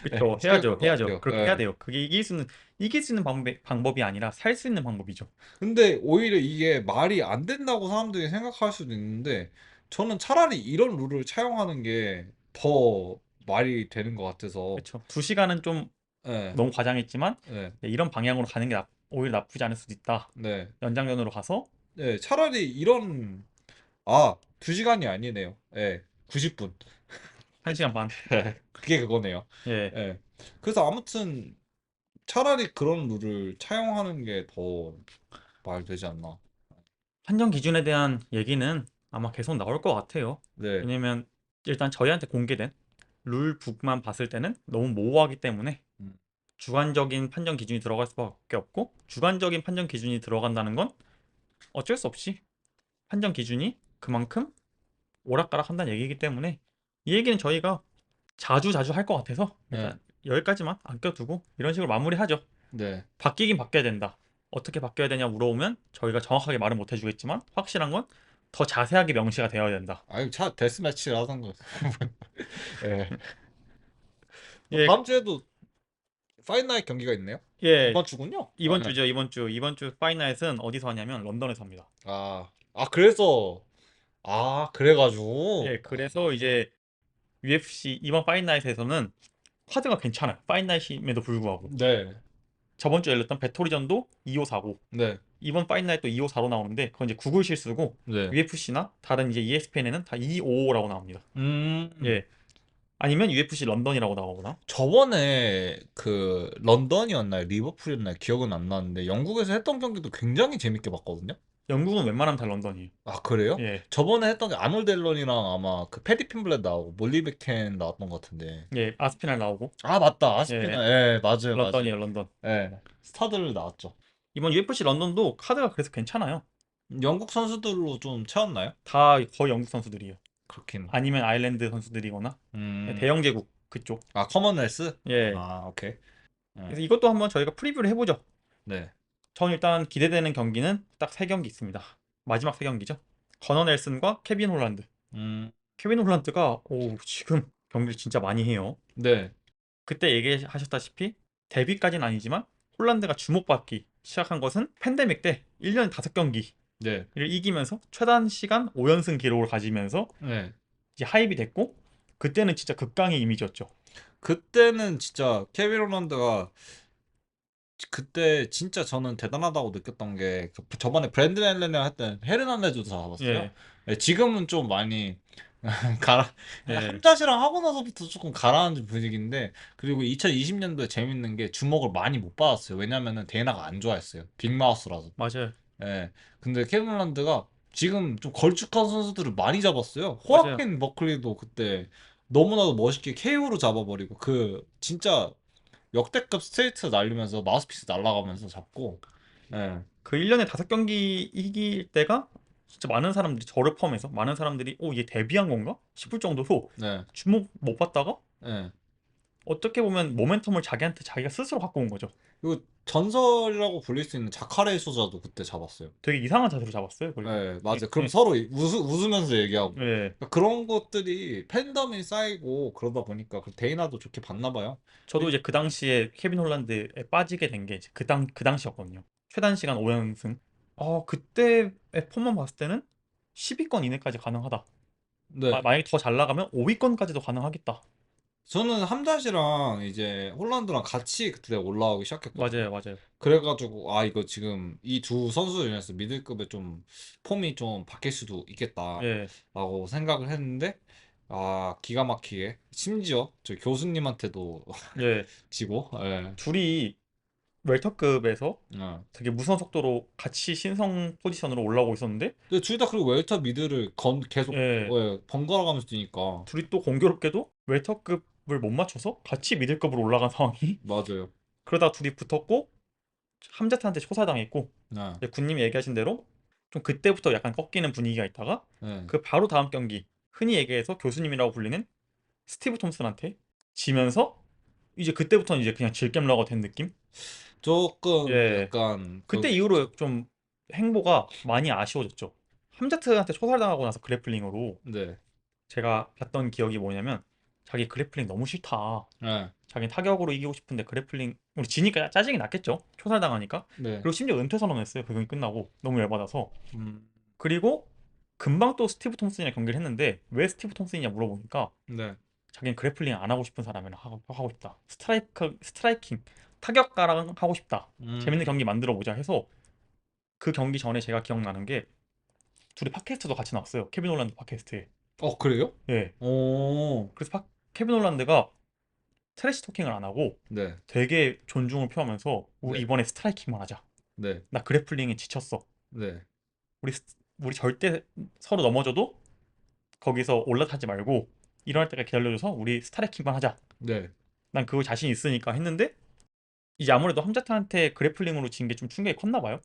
예, 그쵸. 시작할 해야죠. 것 해야죠. 같아요. 그렇게 해야 예. 돼요. 그게 이길 수 있는 방법이 아니라 살 수 있는 방법이죠. 근데 오히려 이게 말이 안 된다고 사람들이 생각할 수도 있는데 저는 차라리 이런 룰을 차용하는 게 더 말이 되는 것 같아서 그쵸. 2시간은 좀 예, 너무 과장했지만 예, 이런 방향으로 가는 게 오히려 나쁘지 않을 수도 있다. 네, 연장전으로 가서 네, 차라리 이런 2시간이 아니네요. 예, 90분. 1시간 반. 그게 그거네요. 예. 예. 그래서 아무튼 차라리 그런 룰을 차용하는 게 더 말되지 않나. 판정 기준에 대한 얘기는 아마 계속 나올 것 같아요. 네, 왜냐면 일단 저희한테 공개된 룰북만 봤을 때는 너무 모호하기 때문에 음, 주관적인 판정 기준이 들어갈 수밖에 없고, 주관적인 판정 기준이 들어간다는 건 어쩔 수 없이 판정 기준이 그만큼 오락가락 한다는 얘기이기 때문에, 이 얘기는 저희가 자주 자주 할 것 같아서 네, 일단 여기까지만 아껴두고 이런 식으로 마무리하죠. 네. 바뀌긴 바뀌어야 된다. 어떻게 바뀌어야 되냐 물어보면 저희가 정확하게 말은 못 해주겠지만, 확실한 건 더 자세하게 명시가 되어야 된다. 아유, 데스매치를 하던가. 예. 예, 다음 주에도 파이나잇 경기가 있네요. 예. 이번 주군요. 이번 네. 주죠. 이번 주 파이널은 어디서 하냐면 런던에서 합니다. 그래서 그래가지고 예, 그래서 이제 UFC 이번 파이널에서는 카드가 괜찮아요. 파이널임에도 불구하고. 네, 저번 주에 열렸던 배토리전도 2-5-4고, 네, 이번 파이널에 또 2-5-4로 나오는데 그건 이제 구글 실수고, 네. UFC나 다른 이제 ESPN에는 다 2-5-5라고 나옵니다. 음, 예. 아니면 UFC 런던이라고 나오거나. 저번에 그 런던이었나요? 리버풀이었나요? 기억은 안 나는데 영국에서 했던 경기도 굉장히 재밌게 봤거든요. 영국은 웬만하면 다 런던이에요. 그래요? 예. 저번에 했던 게 아놀드 앨런이랑 아마 그 패디 핀블렛 나오고 몰리 백켄 나왔던 것 같은데. 예, 아스피날 나오고. 맞다. 예. 아스피나. 예, 맞아요, 맞아요. 런던이에요, 런던. 예, 스타들 나왔죠. 이번 UFC 런던도 카드가 그래서 괜찮아요. 영국 선수들로 좀 채웠나요? 다 거의 영국 선수들이에요. 그렇긴. 아니면 아일랜드 선수들이거나 음, 대영 제국 그쪽. 커먼웰스? 예. 오케이. 예, 그래서 이것도 한번 저희가 프리뷰를 해보죠. 네. 전 일단 기대되는 경기는 딱 세 경기 있습니다. 마지막 세 경기죠. 건너 넬슨과 케빈 홀란드. 음, 케빈 홀란드가 지금 경기를 진짜 많이 해요. 네, 그때 얘기하셨다시피 데뷔까지는 아니지만 홀란드가 주목받기 시작한 것은 팬데믹 때 1년에 5경기를 네, 이기면서 최단 시간 5연승 기록을 가지면서 네. 이제 하입이 됐고, 그때는 진짜 극강의 이미지였죠. 그때는 진짜 케빈 롤란드가 그때 진짜 저는 대단하다고 느꼈던 게 저번에 브랜든 앨런이랑 했던 헤르난데즈도 잡았어요. 예, 네, 지금은 좀 많이 가라 예, 함자시랑 하고 나서부터 조금 가라앉은 분위기인데 그리고 2020년도에 재밌는 게 주목을 많이 못 받았어요. 왜냐면은 데이나가 안 좋아했어요. 빅마우스라서. 맞아요. 예. 근데 케빈 롤란드가 지금 좀 걸쭉한 선수들을 많이 잡았어요. 맞아요. 호아킨 버클리도 그때 너무나도 멋있게 KO로 잡아버리고 그 진짜 역대급 스트레이트 날리면서 마우스피스 날아가면서 잡고 예. 그 1년에 5경기 이길 때가 진짜 많은 사람들이, 저를 포함해서 많은 사람들이 얘 데뷔한 건가 싶을 정도로 네. 주목 못 받다가 예. 어떻게 보면 모멘텀을 자기한테 자기가 스스로 갖고 온 거죠. 그리고 전설이라고 불릴 수 있는 자카레이 소자도 그때 잡았어요. 되게 이상한 자세로 잡았어요. 그리고 예, 맞아요. 그럼 예, 서로 웃으면서 얘기하고. 예. 그러니까 그런 것들이 팬덤이 쌓이고 그러다 보니까 그 데이나도 좋게 봤나 봐요. 저도 이제 그 당시에 케빈 홀란드에 빠지게 된 게 그 당시였거든요. 최단 시간 5연승. 그때의 폼만 봤을 때는 10위권 이내까지 가능하다. 네. 만약에 더 잘 나가면 5위권까지도 가능하겠다. 저는 함자시랑 이제 홀란드랑 같이 그때 올라오기 시작했거든요. 맞아요, 맞아요. 그래가지고 이거 지금 이 두 선수 중에서 미들급에 좀 폼이 좀 바뀔 수도 예. 있겠다라고 생각을 했는데 아, 기가 막히게. 심지어 저 교수님한테도 예, 지고. 예. 둘이 웰터급에서 어. 되게 무서운 속도로 같이 신성 포지션으로 올라오고 있었는데, 근데 둘 다 그리고 웰터 미드를 계속 예, 번갈아 가면서 뛰니까. 둘이 또 공교롭게도 웰터급을 못 맞춰서 같이 미들급으로 올라간 상황이 맞아요. 그러다 둘이 붙었고 함자트한테 초사당했고, 네. 이제 군님이 얘기하신 대로 좀 그때부터 약간 꺾이는 분위기가 있다가 네. 그 바로 다음 경기 흔히 얘기해서 교수님이라고 불리는 스티브 톰슨한테 지면서 이제 그때부터는 이제 그냥 질겜러가 된 느낌? 조금 예. 약간 그때 이후로 좀 행보가 많이 아쉬워졌죠. 함자트한테 초살당하고 나서 그래플링으로 네. 제가 봤던 기억이 뭐냐면 자기 그래플링 너무 싫다. 네. 자기 타격으로 이기고 싶은데 그래플링 우리 지니까 짜증이 났겠죠. 초살당하니까. 네. 그리고 심지어 은퇴 선언했어요. 그 경기 끝나고 너무 열받아서. 음. 그리고 금방 또 스티브 톰슨이랑 경기를 했는데 왜 스티브 톰슨이냐 물어보니까 네. 자기는 그래플링 안 하고 싶은 사람이랑 하고 싶다. 스트라이킹 타격가랑 하고 싶다. 재밌는 음. 경기 만들어 보자 해서 그 경기 전에 제가 기억나는 게 둘이 팟캐스트도 같이 나왔어요. 케빈 홀란드 팟캐스트에. 그래요? 예. 오. 그래서 케빈 홀란드가 트래시 토킹을 안 하고 네. 되게 존중을 표하면서 우리 네. 이번에 스트라이킹만 하자. 네. 나 그래플링에 지쳤어. 네. 우리 우리 절대 서로 넘어져도 거기서 올라타지 말고 일어날 때까지 기다려줘서 우리 스트라이킹만 하자. 네. 난 그거 자신 있으니까 했는데 이제 아무래도 함자트한테 그래플링으로 진 게 좀 충격이 컸나 봐요.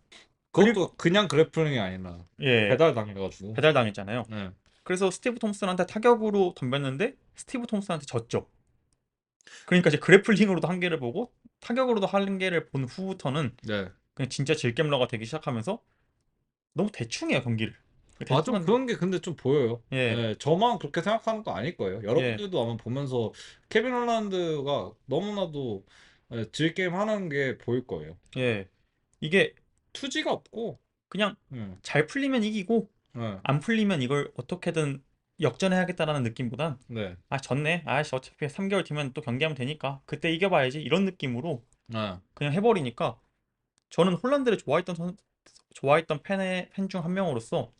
그리고 그것도 그냥 그래플링이 아니라 예 배달 당해가지고. 배달당했잖아요. 네. 그래서 스티브 톰슨한테 타격으로 덤볐는데 스티브 톰슨한테 졌죠. 그러니까 이제 그래플링으로도 한계를 보고 타격으로도 한계를 본 후부터는 네. 그냥 진짜 질겜러가 되기 시작하면서 너무 대충해요 경기를. 좀 대충한 그런 게 근데 좀 보여요. 예 예, 저만 그렇게 생각하는 거 아닐 거예요. 예, 여러분들도 아마 보면서 케빈 홀란드가 너무나도 질게임 하는 게 보일 거예요. 예. 이게 투지가 없고, 그냥 음, 잘 풀리면 이기고 네, 안 풀리면 이걸 어떻게든 역전해야겠다라는 느낌보단 네, 아 졌네 아씨 어차피 3개월 뒤면 또 경기하면 되니까 그때 이겨봐야지 이런 느낌으로 네. 그냥 해버리니까 저는 홀란드를 좋아했던 팬 중 한 명으로서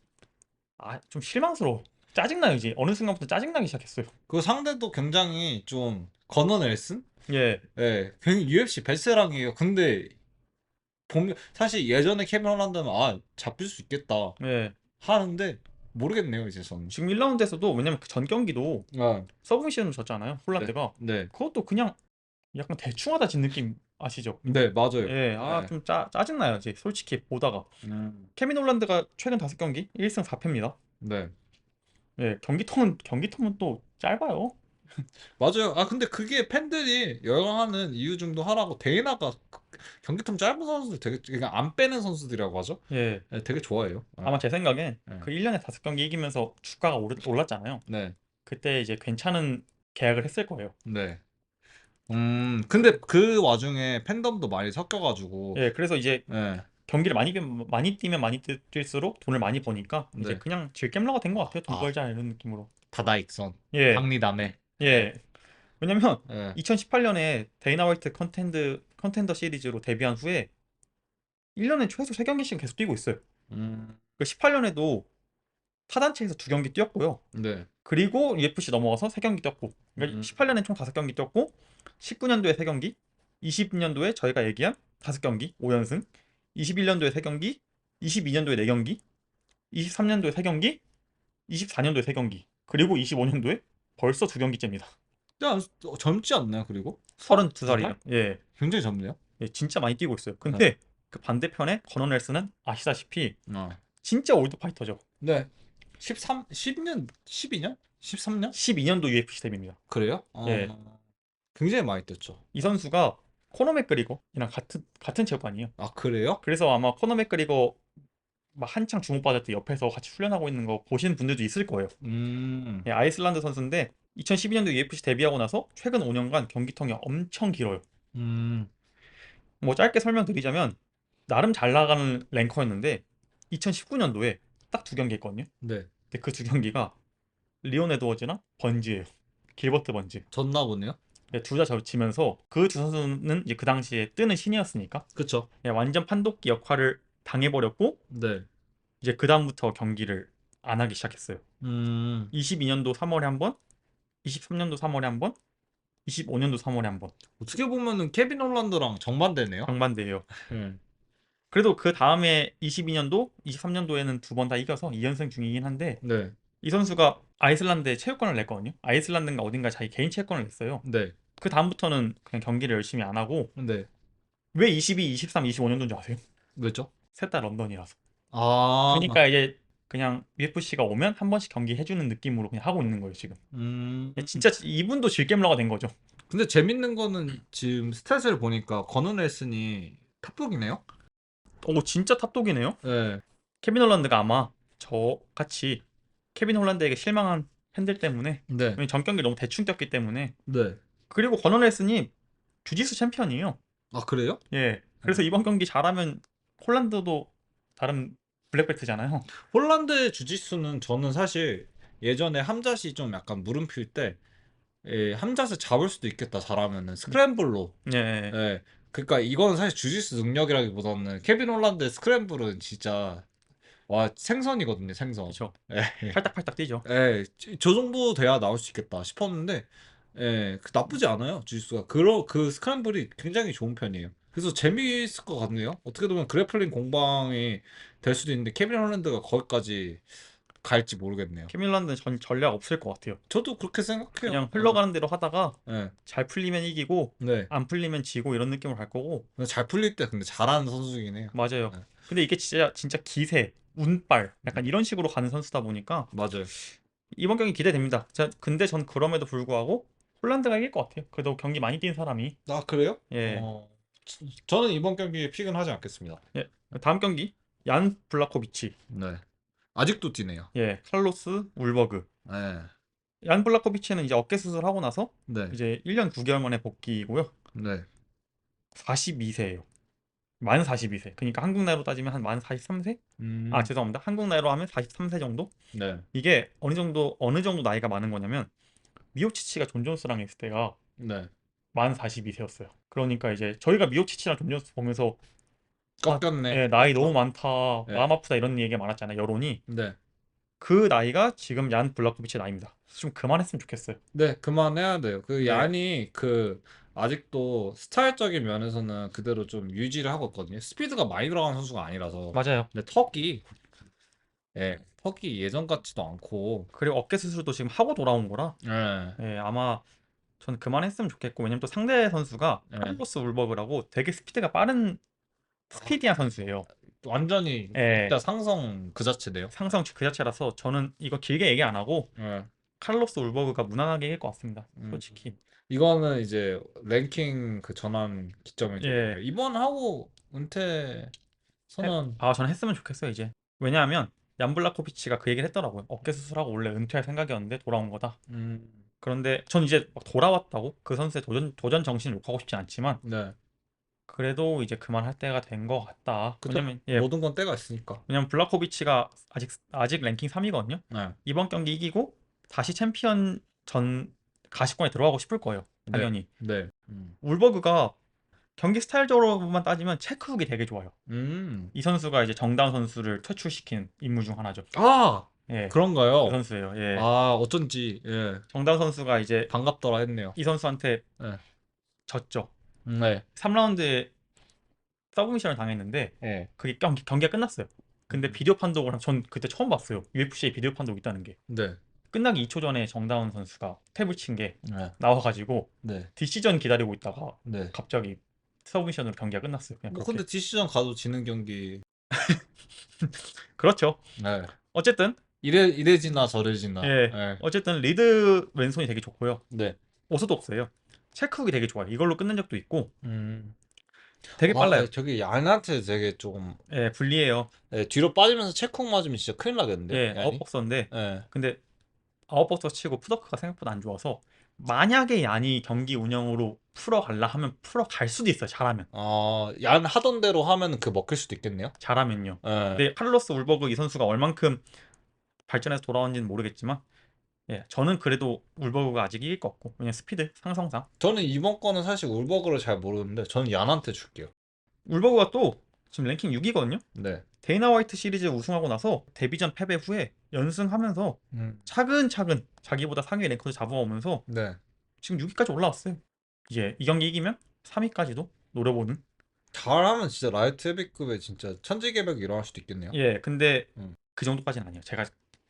아 좀 실망스러워 짜증나요 이제 어느 순간부터 짜증나기 시작했어요. 그 상대도 굉장히 좀 건어 넬슨? 예, 예, 굉장히 UFC 베테랑이에요. 근데 사실 예전에 케빈 홀란드는 잡힐 수 있겠다 예. 하는데 모르겠네요, 이제 저는. 지금 1라운드에서도 왜냐면 그 전 경기도 아, 서브미션으로 졌잖아요 네, 홀란드가. 네, 그것도 그냥 약간 대충하다 진 느낌 아시죠? 네, 맞아요. 예, 아 네. 좀 짜증나요 이제 솔직히 보다가. 음, 케빈 홀란드가 최근 5경기 1승 4패입니다. 네. 예, 경기통은 또 짧아요. 맞아요. 근데 그게 팬들이 열광하는 이유 중도 하나고 데이나가 경기통 짧은 선수들 되게 그냥 안 빼는 선수들이라고 하죠. 예, 네, 되게 좋아해요. 아마 제 생각엔 네. 그 1년에 5경기 이기면서 주가가 올랐잖아요. 네. 그때 이제 괜찮은 계약을 했을 거예요. 네. 그, 근데 그 와중에 팬덤도 많이 섞여가지고, 예, 그래서 이제 네. 경기를 많이 뛰면 많이 뛸수록 돈을 많이 버니까 이제 네. 그냥 질겜러가 된 것 같아요. 돈 아, 벌자 이런 느낌으로. 다다익선. 예, 박리담에. 예. 네. 왜냐면 네. 2018년에 데이나 화이트 컨텐더 시리즈로 데뷔한 후에 1년에 최소 3경기씩 계속 뛰고 있어요. 음, 그 18년에도 타단체에서 2경기 뛰었고요. 네. 그리고 UFC 넘어가서 3경기 뛰었고. 그러니까 음, 18년에 총 5경기 뛰었고 19년도에 3경기, 20년도에 저희가 얘기한 5경기, 5연승, 21년도에 3경기, 22년도에 4경기, 23년도에 3경기, 24년도에 3경기, 그리고 25년도에 벌써 2경기째입니다. 젊지 않나요, 그리고? 32살이에요. 32살? 예. 굉장히 젊네요. 예, 진짜 많이 뛰고 있어요. 네. 근데 그 반대편에 건어 넬슨은 아시다시피 어. 진짜 올드 파이터죠. 네. 10년? 12년? 13년? 12년도 UFC 데뷔입니다. 그래요? 예. 굉장히 많이 뛰었죠. 이 선수가 코너 맥그리거랑 같은 체육관이에요. 그래요? 그래서 아마 코너 맥그리거 막 한창 주목받을 때 옆에서 같이 훈련하고 있는 거 보시는 분들도 있을 거예요. 음, 예, 아이슬란드 선수인데 2012년도 UFC 데뷔하고 나서 최근 5년간 경기통이 엄청 길어요. 음, 뭐 짧게 설명드리자면 나름 잘 나가는 랭커였는데 2019년도에 딱 2경기 했거든요. 네. 근데 그 2경기가 리온 에드워즈랑 번지예요. 길버트 번지. 졌나 보네요. 둘 다 져치면서 그 두 선수는 이제 그 당시에 뜨는 신이었으니까 그쵸. 완전 판독기 역할을 당해버렸고 네. 이제 그 다음부터 경기를 안 하기 시작했어요. 음, 22년도 3월에 한 번, 23년도 3월에 한 번, 25년도 3월에 한 번. 어떻게 보면은 케빈 홀란드랑 정반대네요. 정반대예요. 네. 그래도 그 다음에 22년도, 23년도에는 두 번 다 이겨서 2연승 중이긴 한데 네. 이 선수가 아이슬란드에 체육권을 냈거든요. 아이슬란드인가 어딘가 자기 개인 체육권을 냈어요. 네. 그 다음부터는 그냥 경기를 열심히 안 하고 네. 왜 22, 23, 25년도인 줄 아세요? 왜죠? 셋 다 런던이라서. 아, 그러니까 이제 그냥 UFC가 오면 한 번씩 경기 해주는 느낌으로 그냥 하고 있는 거예요 지금. 음. 진짜 이분도 질겜러가 된 거죠. 근데 재밌는 거는 지금 스탯을 보니까 건우 넬슨이 탑독이네요? 오 진짜 탑독이네요. 네. 케빈 홀란드가 아마 저같이 케빈 홀란드에게 실망한 팬들 때문에 네. 왜냐면 전 경기 너무 대충 뛰었기 때문에 네. 그리고 건원 헬슨이 주짓수 챔피언이에요. 아, 그래요? 예. 그래서 이번 경기 잘하면 홀란드도 다른 블랙벨트잖아요. 홀란드의 주짓수는 저는 사실 예전에 함자시 좀 약간 물음필 때 함자스 잡을 수도 있겠다 잘하면은 스크램블로. 예. 예. 그러니까 이건 사실 주짓수 능력이라기보다는 케빈 홀란드의 스크램블은 진짜 와 생선이거든요, 생선. 그렇죠. 예. 팔딱팔딱 뛰죠. 예. 저 정도 돼야 나올 수 있겠다 싶었는데 그 나쁘지 않아요, 주짓수가. 그 스크램블이 굉장히 좋은 편이에요. 그래서 재미있을 것 같네요. 어떻게 보면 그래플링 공방이 될 수도 있는데 케빈 홀란드가 거기까지 갈지 모르겠네요. 케빈 홀란드는 전략 없을 것 같아요. 저도 그렇게 생각해요. 그냥 흘러가는 대로 하다가 예. 잘 풀리면 이기고 네. 안 풀리면 지고 이런 느낌으로 갈 거고. 근데 잘 풀릴 때 근데 잘하는 선수이긴 해요. 맞아요. 네. 근데 이게 진짜 기세, 운빨 약간 이런 식으로 가는 선수다 보니까 맞아요. 이번 경기 기대됩니다. 근데 전 그럼에도 불구하고 홀란드가 이길 것 같아요. 그래도 경기 많이 뛴 사람이. 아, 그래요? 예. 저는 이번 경기에 픽은 하지 않겠습니다. 예. 다음 경기 얀 블라코비치. 네. 아직도 뛰네요. 예. 칼로스 울버그. 네. 얀 블라코비치는 이제 어깨 수술하고 나서 네. 이제 1년 9개월 만에 복귀이고요. 네. 42세예요. 만 42세. 그러니까 한국 나이로 따지면 한 만 43세? 음. 아, 죄송합니다. 한국 나이로 하면 43세 정도? 네. 이게 어느 정도 나이가 많은 거냐면 미오치치가 존 존스랑 했을 때가 네. 만 42세였어요. 그러니까 이제 저희가 미오치치랑 존 존스 보면서 꺾였네. 예, 나이 너무 많다, 네. 마음 아프다 이런 얘기가 많았잖아요. 여론이. 네. 그 나이가 지금 얀 블라코비치 나이입니다. 좀 그만했으면 좋겠어요. 네, 그만해야 돼요. 그 네. 얀이 아직도 스타일적인 면에서는 그대로 좀 유지를 하고 있거든요. 스피드가 많이 들어가는 선수가 아니라서. 맞아요. 근데 턱이 예전 같지도 않고. 그리고 어깨 수술도 지금 하고 돌아온 거라 네. 예, 아마 전 그만했으면 좋겠고 왜냐면 또 상대 선수가 네. 카를로스 울버그라고 되게 스피드가 빠른 스피디한 선수예요. 완전히 예, 진짜 상성 그 자체네요. 상성 그 자체라서 저는 이거 길게 얘기 안 하고 네. 카를로스 울버그가 무난하게 이길 것 같습니다. 음. 솔직히. 이거는 이제 랭킹 그 전환 기점이죠. 예. 이번 하고 은퇴 선언. 저는 했으면 좋겠어요 이제. 왜냐하면 얀 블라코비치가 그 얘기를 했더라고요. 어깨 수술하고 원래 은퇴할 생각이었는데 돌아온 거다. 음. 그런데 전 이제 막 돌아왔다고 그 선수의 도전 정신을 욕하고 싶진 않지만 네. 그래도 이제 그만할 때가 된 것 같다. 그쵸? 왜냐면 예, 모든 건 때가 있으니까. 왜냐면 블라코비치가 아직 랭킹 3위거든요. 네. 이번 경기 이기고 다시 챔피언 전 가시권에 들어가고 싶을 거예요. 네. 당연히. 네. 울버그가 경기 스타일적으로만 따지면 체크훅이 되게 좋아요. 음. 이 선수가 이제 정다운 선수를 퇴출시킨 인물 중 하나죠. 아, 예, 그런가요? 그 선수예요. 예. 아, 어쩐지 정다운 선수가 이제 반갑더라 했네요. 이 선수한테 네. 졌죠. 네. 3라운드에 서브미션을 당했는데 네. 그게 경기가 끝났어요. 근데 비디오 판독을 전 그때 처음 봤어요. UFC에 비디오 판독 있다는 게. 네. 끝나기 2초 전에 정다운 선수가 탭을 친 게 네. 나와가지고 네. 디시전 기다리고 있다가 네. 갑자기 서브미션으로 경기가 끝났어요. 그냥 뭐 그렇게. 근데 디시전 가도 지는 경기. 그렇죠. 네. 어쨌든 이래지나 저래지나. 예. 네. 어쨌든 리드 왼손이 되게 좋고요. 네. 오소독스예요. 체크훅이 되게 좋아요. 이걸로 끝낸 적도 있고 음. 되게 빨라요. 저기 얀한테 되게 조금 예, 불리해요. 뒤로 빠지면서 체크훅 맞으면 진짜 큰일 나겠는데. 예, 얀이? 아웃박서인데 네. 근데 아웃박서 치고 푸더크가 생각보다 안 좋아서 만약에 얀이 경기 운영으로 풀어갈라 하면 풀어갈 수도 있어요. 잘하면. 얀 하던 대로 하면 먹힐 수도 있겠네요. 잘하면요. 네. 근데 카를로스 울버그 이 선수가 얼만큼 발전해서 돌아온지는 모르겠지만 예, 저는 그래도 울버그가 아직 이길 것 같고 왜냐면 스피드 상성상 저는 이번 거는 사실 울버그를 잘 모르는데 저는 얀한테 줄게요. 울버그가 또 지금 랭킹 6위거든요. 네. 데이나 화이트 시리즈 우승하고 나서 데뷔전 패배 후에 연승하면서 음. 차근차근 자기보다 상위 랭커를 잡아오면서 네. 지금 6위까지 올라왔어요. 이제 이 경기 이기면 3위까지도 노려보는. 잘하면 진짜 라이트 헤비급의 진짜 천지개벽이 일어날 수도 있겠네요. 예, 근데 음. 그 정도까지는 아니에요. 제가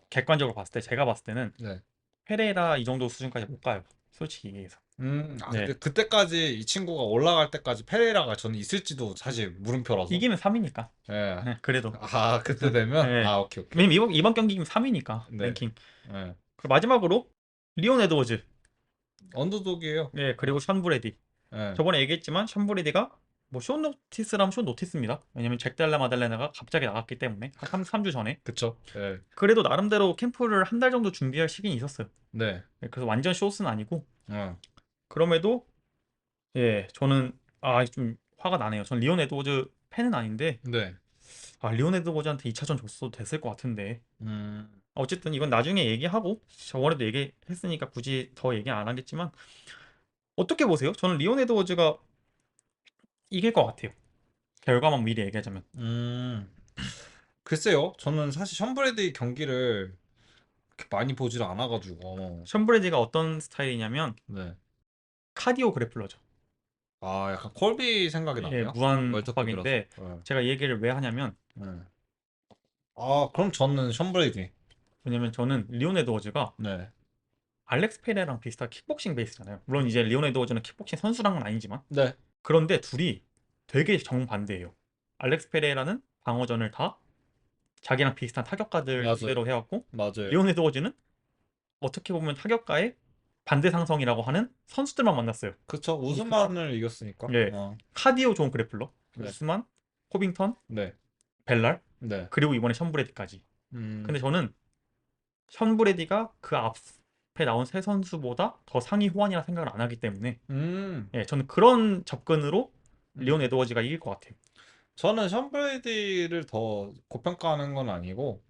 객관적으로 봤을 때, 제가 봤을 때는 네. 페레이라 이 정도 수준까지 못 가요. 솔직히 얘기해서. 근데 네, 그때까지 이 친구가 올라갈 때까지 페레이라가 저는 있을지도 사실 물음표라서. 이기면 3위니까. 예. 네, 그래도. 아, 그때 되면? 예. 아, 오케이, 오케이. 왜냐면 이번 경기 이기면 3위니까 네. 랭킹. 예. 그리고 마지막으로 리온 에드워즈. 언더독이에요. 예, 그리고 션 브레디. 예. 저번에 얘기했지만 션 브레디가 뭐 쇼 노티스라면 쇼 노티스입니다. 왜냐면 잭 달라 마달레나가 갑자기 나갔기 때문에 한 3주 전에. 그쵸. 예. 그래도 나름대로 캠프를 한 달 정도 준비할 시기는 있었어요. 네. 예, 그래서 완전 쇼스는 아니고 어. 그럼에도 예, 저는 좀 화가 나네요. 전 리온 에드워즈 팬은 아닌데 네. 리온 에드워즈한테 2차전 줬어도 됐을 것 같은데 음. 어쨌든 이건 나중에 얘기하고 저번에도 얘기했으니까 굳이 더 얘기 안 하겠지만 어떻게 보세요? 저는 리온 에드워즈가 이길 것 같아요. 결과만 미리 얘기하자면. 음. 글쎄요. 저는 사실 션브레디 경기를 그렇게 많이 보지를 않아가지고. 션 브레디가 어떤 스타일이냐면 네. 카디오 그래플러죠. 아, 약간 콜비 생각이 예, 나네요. 무한 월드컵이라서. 압박인데 예. 제가 이 얘기를 왜 하냐면 네. 그럼 저는 션브레디. 왜냐면 저는 리온 에드워즈가 네. 알렉스 페레랑 비슷한 킥복싱 베이스잖아요. 물론 이제 리온 에드워즈는 킥복싱 선수랑은 아니지만 네. 그런데 둘이 되게 정반대예요. 알렉스 페레라는 방어전을 다 자기랑 비슷한 타격가들 맞아요. 상대로 해왔고 맞아요. 리온 에드워즈는 어떻게 보면 타격가의 반대 상성이라고 하는 선수들만 만났어요. 그쵸. 우스만, 우스만을 이겼으니까. 예, 카디오 좋은 그래플러, 네. 우스만, 코빙턴, 네. 벨랄, 네. 그리고 이번에 션 브레디까지. 음. 근데 저는 션 브레디가 그 앞에 나온 세 선수보다 더 상위 호환이라 생각을 안 하기 때문에 음. 예, 저는 그런 접근으로 리온 음. 에드워즈가 이길 것 같아요. 저는 션브레디를 더 고평가하는 건 아니고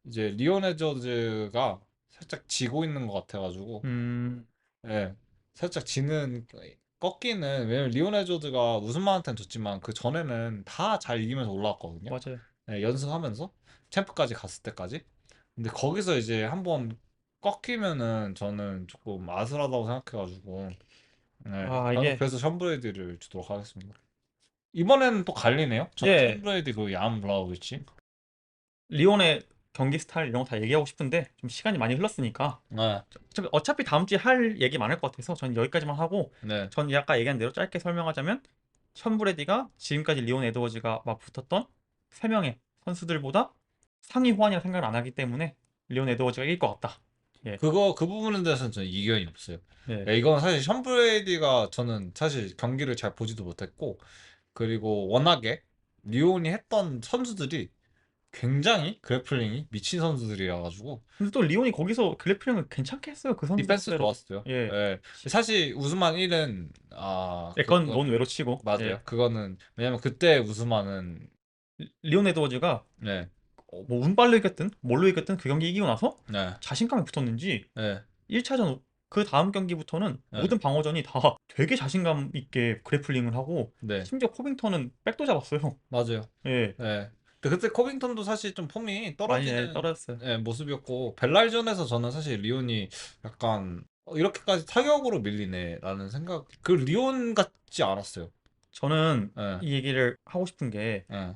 이제 리온 에저즈가 살짝 지고 있는 것 같아가지고 음, 예, 살짝 꺾이는 왜냐면 리온 에저드가 우스만한테는 졌지만 그 전에는 다 잘 이기면서 올라왔거든요. 맞아요. 예, 연승하면서 챔프까지 갔을 때까지. 근데 거기서 이제 한번 꺾이면은 저는 조금 아슬하다고 생각해가지고 저는 이게 그래서 션브레디를 주도록 하겠습니다. 이번에는 또 갈리네요. 예, 션브레디 그얀 블라우비치. 리온의 경기 스타일 이런 거 다 얘기하고 싶은데 좀 시간이 많이 흘렀으니까 네, 어차피 다음 주에 할 얘기 많을 것 같아서 저는 여기까지만 하고 네, 전 아까 얘기한 대로 짧게 설명하자면 션 브레디가 지금까지 리온 에드워즈가 막 붙었던 세 명의 선수들보다 상위 호환이라 생각을 안 하기 때문에 리온 에드워즈가 이길 것 같다. 예, 그 부분에 대해서는 저는 이견이 없어요. 예. 예, 이건 사실 션브레디가 저는 사실 경기를 잘 보지도 못했고 그리고 워낙에 리온이 했던 선수들이 굉장히 그래플링이 미친 선수들이어가지고 근데 또 리온이 거기서 글래프링을 괜찮게 했어요. 그 디펜스 선수대로. 좋았어요. 예, 예, 사실 우스만 1은 그건 논외로 치고 맞아요. 예. 그거는 왜냐면 그때 우스만은 리온 에드워즈가 네, 뭐 운빨로 이겼든 뭘로 이겼든 그 경기 이기고 나서 네, 자신감이 붙었는지 네, 1차전 그 다음 경기부터는 네, 모든 방어전이 다 되게 자신감 있게 그래플링을 하고 네, 심지어 코빙턴은 백도 잡았어요. 맞아요. 예, 네. 근데 그때 코빙턴도 사실 좀 폼이 많이 떨어지는 떨어졌어요. 모습이었고 벨랄전에서 저는 사실 리온이 약간 이렇게까지 타격으로 밀리네라는 생각. 그 리온 같지 않았어요. 저는 예, 이 얘기를 하고 싶은 게 예,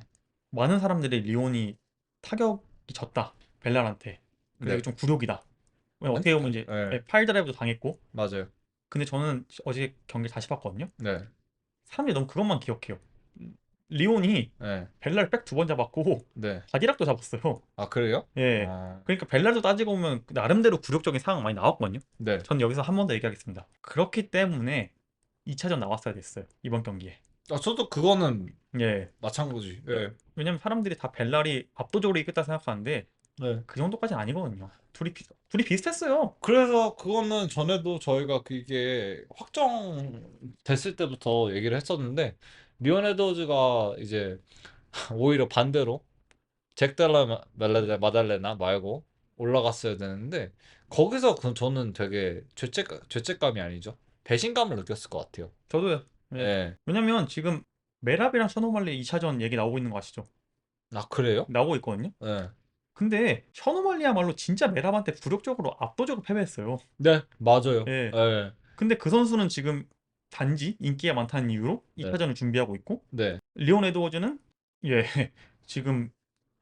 많은 사람들이 리온이 타격이 졌다. 벨랄한테. 그리고 네. 좀 굴욕이다. 왜냐면 아니, 어떻게 보면 이제 예, 파일 드라이브도 당했고 맞아요. 근데 저는 어제 경기 다시 봤거든요. 네, 사람들이 너무 그것만 기억해요. 리온이 예, 벨랄 백 두 번 잡았고 네. 바디락도 잡았어요. 아, 그래요? 예. 아, 그러니까 벨랄도 따지고 보면 나름대로 굴욕적인 상황 많이 나왔거든요. 네. 전 여기서 한 번 더 얘기하겠습니다. 그렇기 때문에 2차전 나왔어야 됐어요. 이번 경기에. 저도 그거는 예. 마찬가지. 예, 왜냐면 사람들이 다 벨랄이 압도적으로 이겼다 생각하는데 네. 그 정도까지는 아니거든요. 둘이 비슷했어요. 그래서 그거는 전에도 저희가 그게 확정됐을 때부터 얘기를 했었는데 리온 에드워즈가 이제 오히려 반대로 잭 델라 마달레나 말고 올라갔어야 되는데 거기서 저는 되게 죄책감이 아니죠. 배신감을 느꼈을 것 같아요. 저도요. 예. 예, 왜냐면 지금 메랍이랑 셔노말리 2차전 얘기 나오고 있는 거 아시죠? 아, 그래요? 나오고 있거든요. 네. 근데 셔노말리야말로 진짜 메랍한테 굴욕적으로 압도적으로 패배했어요. 네, 맞아요. 예. 네. 근데 그 선수는 지금 단지 인기가 많다는 이유로 네. 2차전을 준비하고 있고, 네. 리온 에드워즈는 예 지금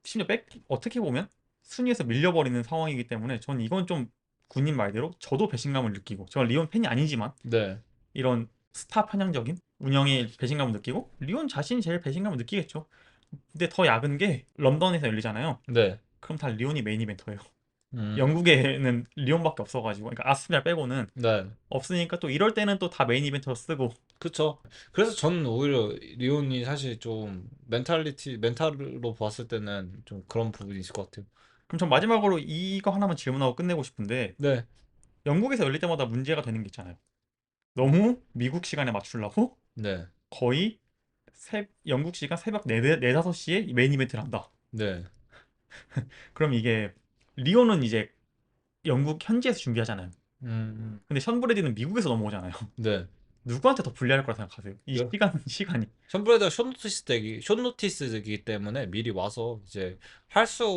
심지어 어떻게 보면 순위에서 밀려버리는 상황이기 때문에 전 이건 좀 군님 말대로 저도 배신감을 느끼고, 제가 리온 팬이 아니지만 네. 이런 스타 편향적인 운영에 배신감을 느끼고 리온 자신이 제일 배신감을 느끼겠죠. 근데 더 야근 게 런던에서 열리잖아요. 네. 그럼 다 리온이 메인 이벤터예요. 음. 영국에는 리온밖에 없어가지고, 그러니까 아스날 빼고는 네. 없으니까 또 이럴 때는 또 다 메인 이벤터로 쓰고. 그쵸. 그래서 저는 오히려 리온이 사실 좀 멘탈로 봤을 때는 좀 그런 부분이 있을 것 같아요. 그럼 전 마지막으로 이거 하나만 질문하고 끝내고 싶은데, 네. 영국에서 열릴 때마다 문제가 되는 게 있잖아요. 너무 미국 시간에 맞추려고 네. 거의 영국 시간 새벽 4, 5시에 메인 이벤트를 한다. 네. 그럼 이게 리오는 이제 영국 현지에서 준비하잖아요. 음. 근데 션 브레디는 미국에서 넘어오잖아요. 네. 누구한테 더 불리할 거라 생각하세요? 이 여- 시간이. 션브레드가 숏노티스이기 때문에 미리 와서 이제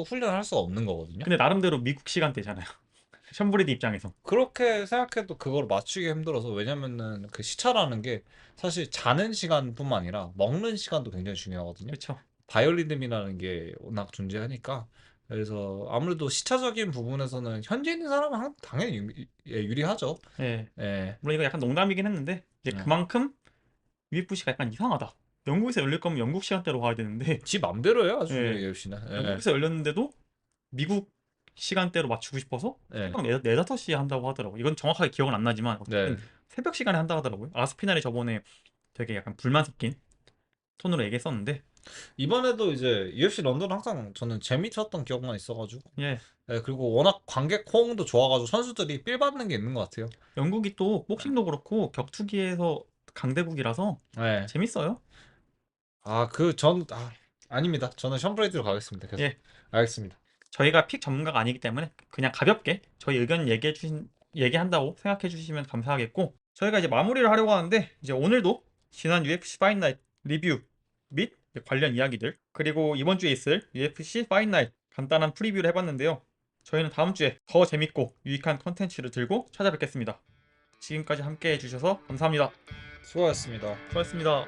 훈련할 수 없는 거거든요. 근데 나름대로 미국 시간대잖아요. 션 브레디 입장에서. 그렇게 생각해도 그걸 맞추기 힘들어서, 왜냐면은 그 시차라는 게 사실 자는 시간뿐만 아니라 먹는 시간도 굉장히 중요하거든요. 그렇죠. 바이오리듬이라는 게 워낙 존재하니까. 그래서 아무래도 시차적인 부분에서는 현재 있는 사람은 당연히 유리하죠. 예. 예. 물론 이거 약간 농담이긴 했는데 이제 네. 그만큼 UFC가 약간 이상하다. 영국에서 열릴 거면 영국 시간대로 가야 되는데 지 맘대로 해요, 아주 그냥 예. UFC는. 예. 영국에서 열렸는데도 미국 시간대로 맞추고 싶어서 예. 새벽 4, 5시에 한다고 하더라고요. 이건 정확하게 기억은 안 나지만 네. 어쨌든 새벽 시간에 한다 하더라고요. 아스피날이 저번에 되게 약간 불만 섞인 톤으로 얘기했었는데 이번에도 이제 UFC 런던은 항상 저는 재미있었던 기억만 있어가지고. 예. 예, 그리고 워낙 관객 호응도 좋아가지고 선수들이 삘 받는 게 있는 것 같아요. 영국이 또 복싱도 그렇고 격투기에서 강대국이라서 예. 재밌어요. 아닙니다. 저는 션 브레이드로 가겠습니다. 계속. 예. 알겠습니다. 저희가 픽 전문가가 아니기 때문에 그냥 가볍게 저희 의견 얘기한다고 생각해 주시면 감사하겠고, 저희가 이제 마무리를 하려고 하는데 이제 오늘도 지난 UFC 파이트 나이트 리뷰 및 관련 이야기들, 그리고 이번 주에 있을 UFC 파이트 나이트 간단한 프리뷰를 해봤는데요. 저희는 다음 주에 더 재밌고 유익한 컨텐츠를 들고 찾아뵙겠습니다. 지금까지 함께 해주셔서 감사합니다. 수고하셨습니다. 수고하셨습니다.